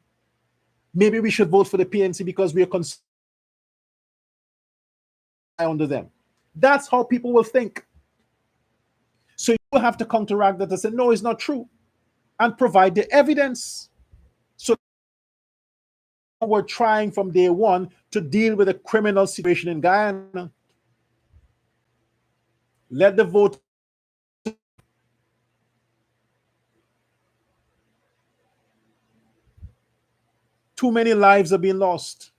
Maybe we should vote for the PNC because we are concerned under them. That's how people will think. So you have to counteract that and say, no, it's not true, and provide the evidence. So we're trying from day one to deal with a criminal situation in Guyana. Let the vote. Too many lives are being lost.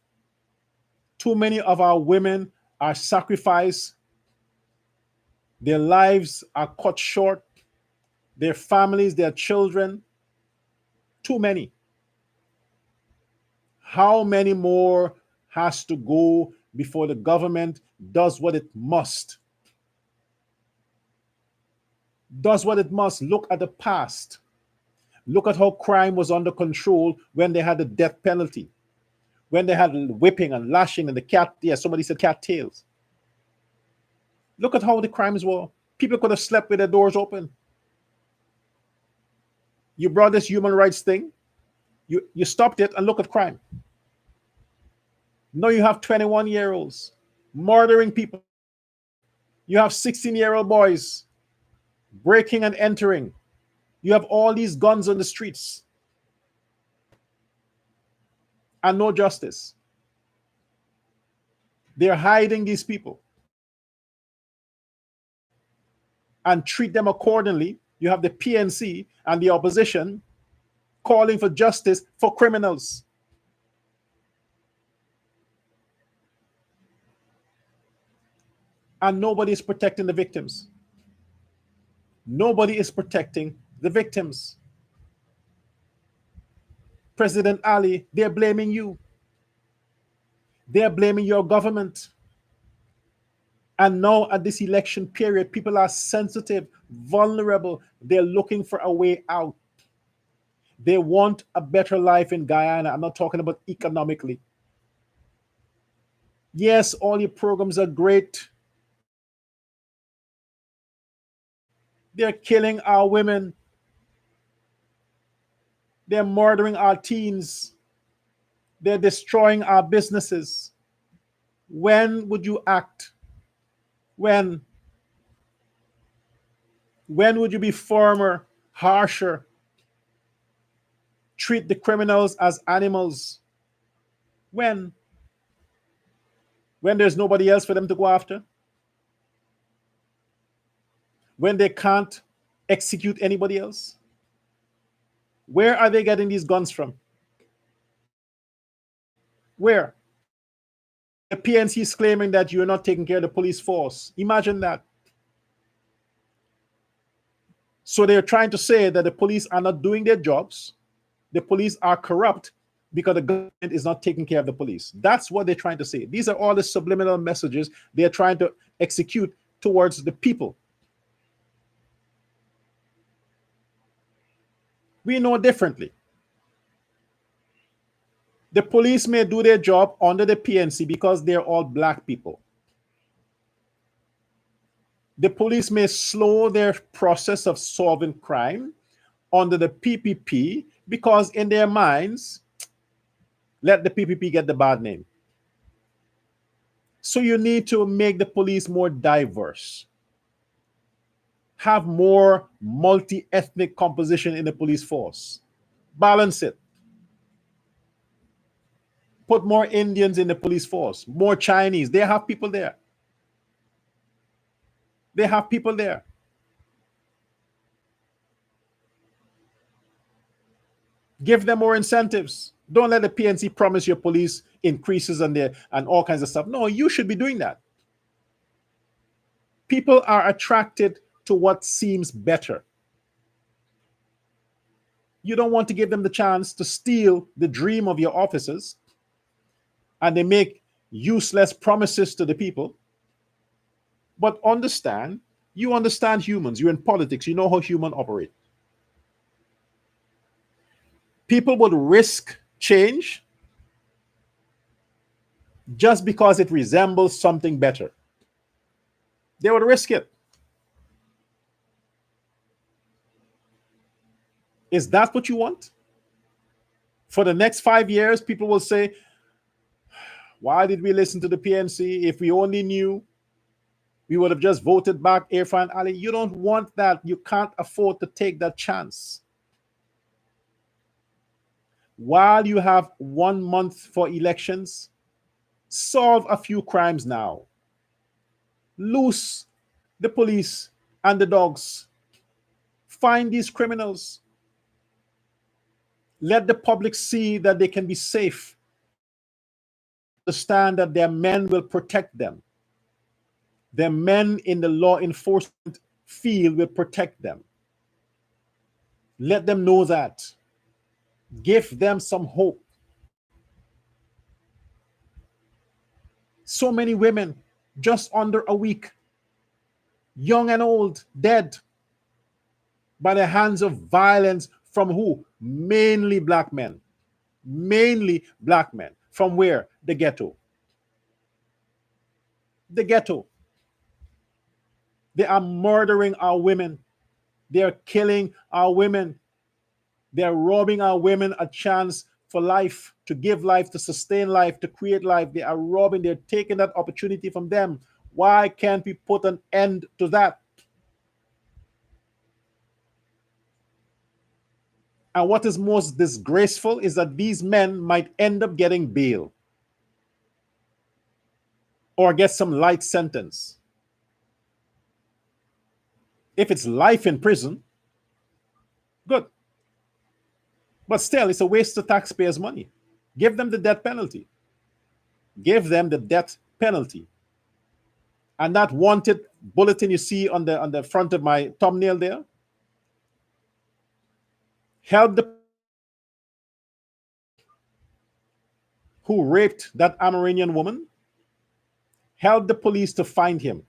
Too many of our women are sacrificed. Their lives are cut short. Their families, their children. Too many. How many more has to go before the government does what it must? Does what it must. Look at the past. Look at how crime was under control when they had the death penalty, when they had whipping and lashing and the cat, yeah, somebody said cat tails. Look at how the crimes were. People could have slept with their doors open. You brought this human rights thing, you stopped it, and look at crime. Now you have 21-year-olds murdering people. You have 16-year-old boys breaking and entering. You have all these guns on the streets and no justice. They're hiding these people and treat them accordingly. You have the PNC and the opposition calling for justice for criminals. And nobody is protecting the victims. Nobody is protecting the victims. President Ali, they're blaming you. They're blaming your government. And now at this election period, people are sensitive, vulnerable. They're looking for a way out. They want a better life in Guyana. I'm not talking about economically. Yes, all your programs are great. They're killing our women. They're murdering our teens. They're destroying our businesses. When would you act? When? When would you be firmer, harsher? Treat the criminals as animals? When? When there's nobody else for them to go after? When they can't execute anybody else? Where are they getting these guns from? Where? The PNC is claiming that you're not taking care of the police force. Imagine that. So they're trying to say that the police are not doing their jobs, the police are corrupt because the government is not taking care of the police. That's what they're trying to say. These are all the subliminal messages they're trying to execute towards the people. We know differently. The police may do their job under the PNC because they're all black people. The police may slow their process of solving crime under the PPP because in their minds, let the PPP get the bad name. So you need to make the police more diverse. Have more multi-ethnic composition in the police force. Balance it. Put more Indians in the police force, more Chinese. They have people there. They have people there. Give them more incentives. Don't let the PNC promise your police increases and all kinds of stuff. No, you should be doing that. People are attracted to what seems better. You don't want to give them the chance to steal the dream of your officers, and they make useless promises to the people. But you understand humans. You're in politics. You know how humans operate. People would risk change just because it resembles something better. They would risk it. Is that what you want? For the next 5 years, people will say, why did we listen to the PNC? If we only knew, we would have just voted back Irfan Ali. You don't want that. You can't afford to take that chance. While you have 1 month for elections, solve a few crimes now. Loose the police and the dogs. Find these criminals. Let the public see that they can be safe. Understand that their men will protect them. Their men in the law enforcement field will protect them. Let them know that. Give them some hope. So many women, just under a week, young and old, dead by the hands of violence from who? Mainly black men. Mainly black men. From where? The ghetto. The ghetto. They are murdering our women. They are killing our women. They are robbing our women a chance for life, to give life, to sustain life, to create life. They are robbing, they're taking that opportunity from them. Why can't we put an end to that? And what is most disgraceful is that these men might end up getting bail or get some light sentence. If it's life in prison, good. But still, it's a waste of taxpayers' money. Give them the death penalty. Give them the death penalty. And that wanted bulletin you see on the front of my thumbnail there, help the who raped that Amerindian woman, help the police to find him.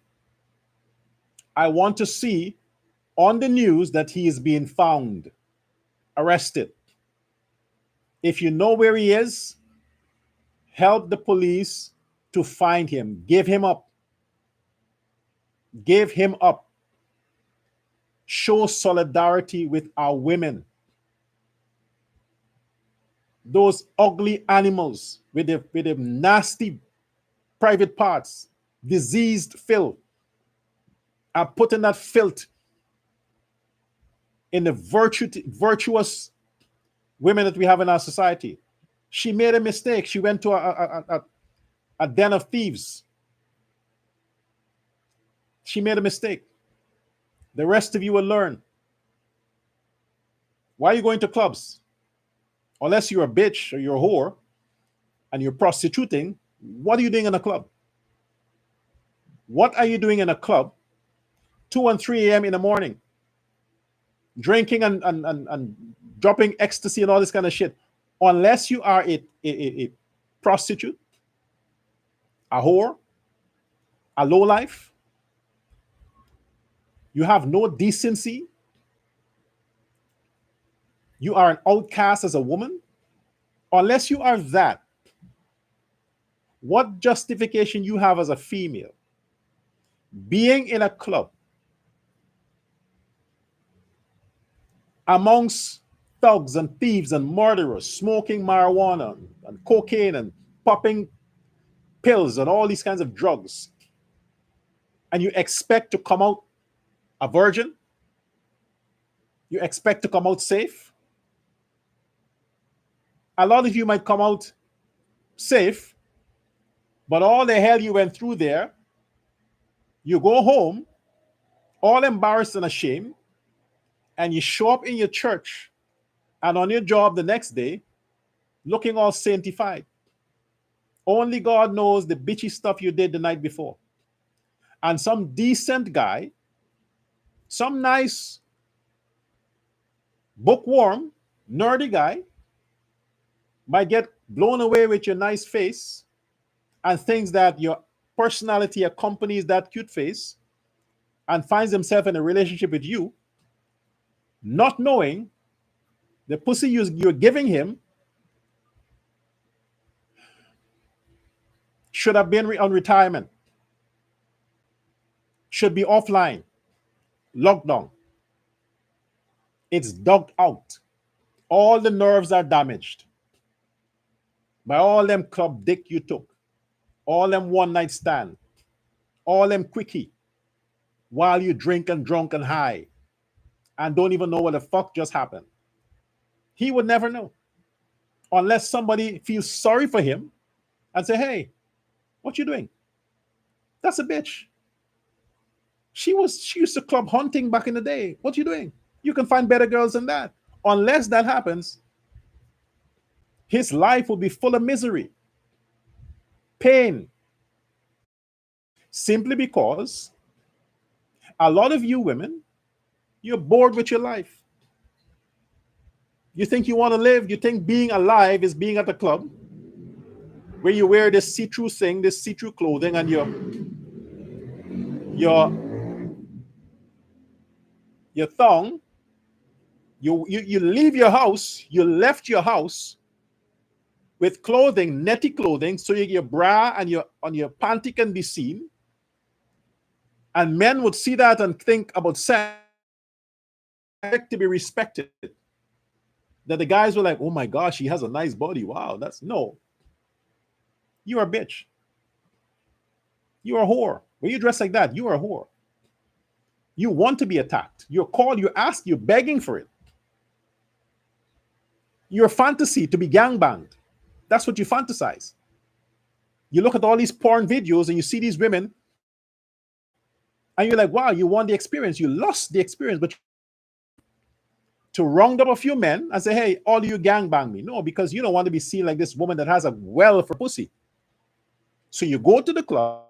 I want to see on the news that he is being found, arrested. If you know where he is, help the police to find him. Give him up. Give him up. Show solidarity with our women. Those ugly animals with the nasty private parts, diseased filth, are putting that filth in the virtuous women that we have in our society. She made a mistake. She went to a den of thieves. She made a mistake. The rest of you will learn. Why are you going to clubs? Unless you're a bitch or you're a whore and you're prostituting, what are you doing in a club? What are you doing in a club 2 and 3 a.m. in the morning? drinking and dropping ecstasy and all this kind of shit. Unless you are a prostitute, a whore, a lowlife, you have no decency, you are an outcast as a woman. Unless you are that, what justification you have as a female being in a club amongst thugs and thieves and murderers, smoking marijuana and cocaine and popping pills and all these kinds of drugs, and you expect to come out a virgin? You expect to come out safe? A lot of you might come out safe, but all the hell you went through there, you go home all embarrassed and ashamed, and you show up in your church and on your job the next day looking all sanctified. Only God knows the bitchy stuff you did the night before. And some decent guy, some nice, bookworm, nerdy guy might get blown away with your nice face and thinks that your personality accompanies that cute face and finds himself in a relationship with you, not knowing the pussy you're giving him should have been on retirement, should be offline, locked down. It's dug out. All the nerves are damaged by all them club dick you took, all them one night stand, all them quickie while you drink and drunk and high and don't even know what the fuck just happened. He would never know unless somebody feels sorry for him and say, hey, what you doing? That's a bitch. She used to club hunting back in the day. What you doing? You can find better girls than that. Unless that happens, his life will be full of misery, pain, simply because a lot of you women, you're bored with your life. You think you want to live. You think being alive is being at the club where you wear this see-through thing, this see-through clothing, and your your thong. You leave your house. You left your house with clothing, netty clothing, so your bra and your panty can be seen. And men would see that and think about sex to be respected. That the guys were like, oh my gosh, she has a nice body. Wow, that's no. You are a bitch. You are a whore. When you dress like that, you are a whore. You want to be attacked. You're called, you ask, you're begging for it. Your fantasy to be gangbanged. That's what you fantasize. You look at all these porn videos and you see these women and you're like, wow, you won the experience. You lost the experience, but to round up a few men and say, hey, all of you gangbang me. No, because you don't want to be seen like this woman that has a well for pussy. So you go to the club,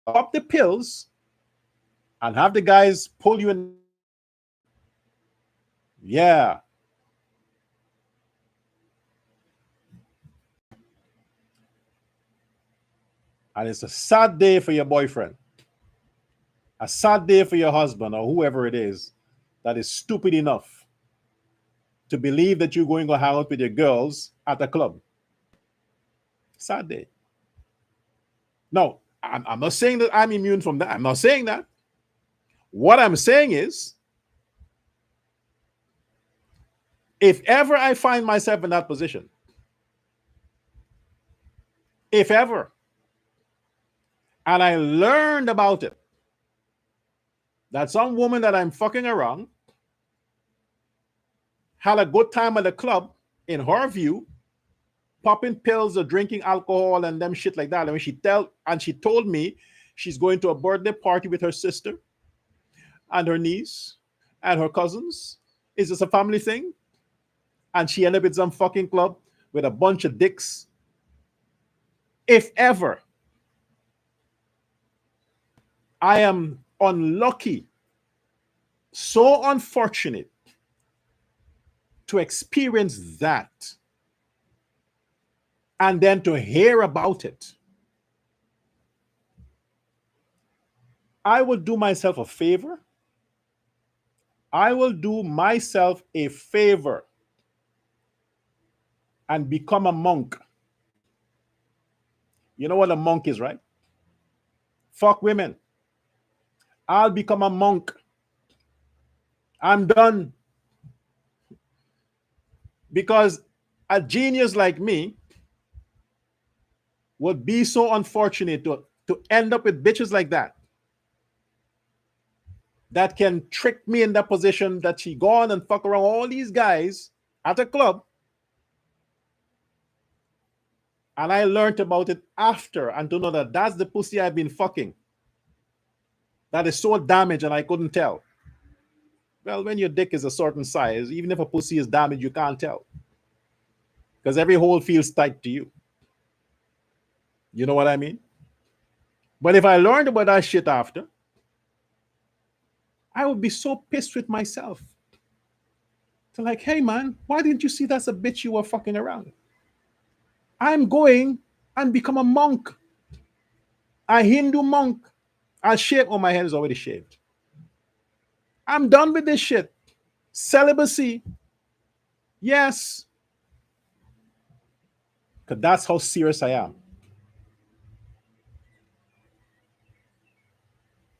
pop the pills, and have the guys pull you in. Yeah. And it's a sad day for your boyfriend, a sad day for your husband or whoever it is that is stupid enough to believe that you're going to hang out with your girls at a club. Sad day. No, I'm not saying that I'm immune from that. I'm not saying that. What I'm saying is, if ever I find myself in that position, if ever, and I learned about it, that some woman that I'm fucking around had a good time at the club, in her view, popping pills or drinking alcohol and them shit like that. And when she told me she's going to a birthday party with her sister and her niece and her cousins. Is this a family thing? And she ended up in some fucking club with a bunch of dicks. If ever I am unlucky, So unfortunate to experience that and then to hear about it. I will do myself a favor. I will do myself a favor and become a monk. You know what a monk is, right? Fuck women. I'll become a monk. I'm done. Because a genius like me would be so unfortunate to end up with bitches like that can trick me in that position that she gone and fuck around all these guys at a club. And I learned about it after and to know that that's the pussy I've been fucking. That is so damaged and I couldn't tell. Well, when your dick is a certain size, even if a pussy is damaged, you can't tell. Because every hole feels tight to you. You know what I mean? But if I learned about that shit after, I would be so pissed with myself. To like, hey man, why didn't you see that's a bitch you were fucking around? I'm going and become a monk. A Hindu monk. I'll shave. Oh, my head is already shaved. I'm done with this shit. Celibacy. Yes. Because that's how serious I am.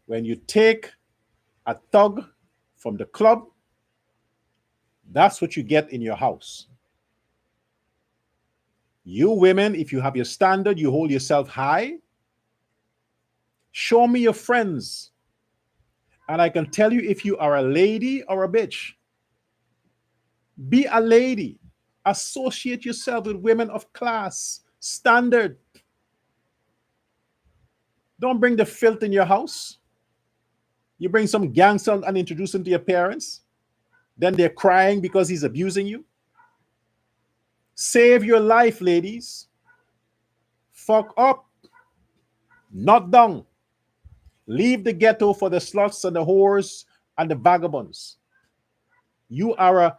When you take a thug from the club, that's what you get in your house. You women, if you have your standard, you hold yourself high. Show me your friends. And I can tell you if you are a lady or a bitch. Be a lady. Associate yourself with women of class, standard. Don't bring the filth in your house. You bring some gangster and introduce him to your parents. Then they're crying because he's abusing you. Save your life, ladies. Fuck up. Not down. Leave the ghetto for the sluts and the whores and the vagabonds. You are a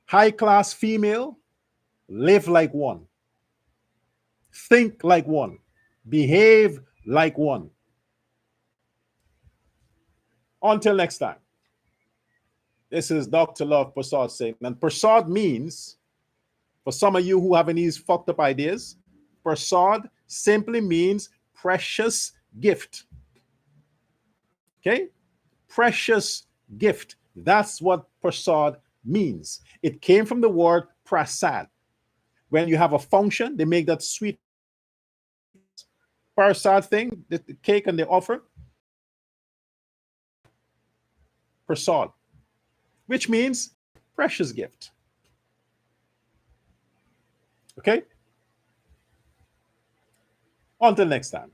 high-class female. Live like one. Think like one. Behave like one. Until next time. This is Dr. Love Prasad saying, and Prasad means, for some of you who have these fucked up ideas, Prasad simply means precious gift. Okay? Precious gift. That's what Prasad means. It came from the word prasad. When you have a function, they make that sweet prasad thing, the cake and they offer. Prasad, which means precious gift. Okay? Until next time.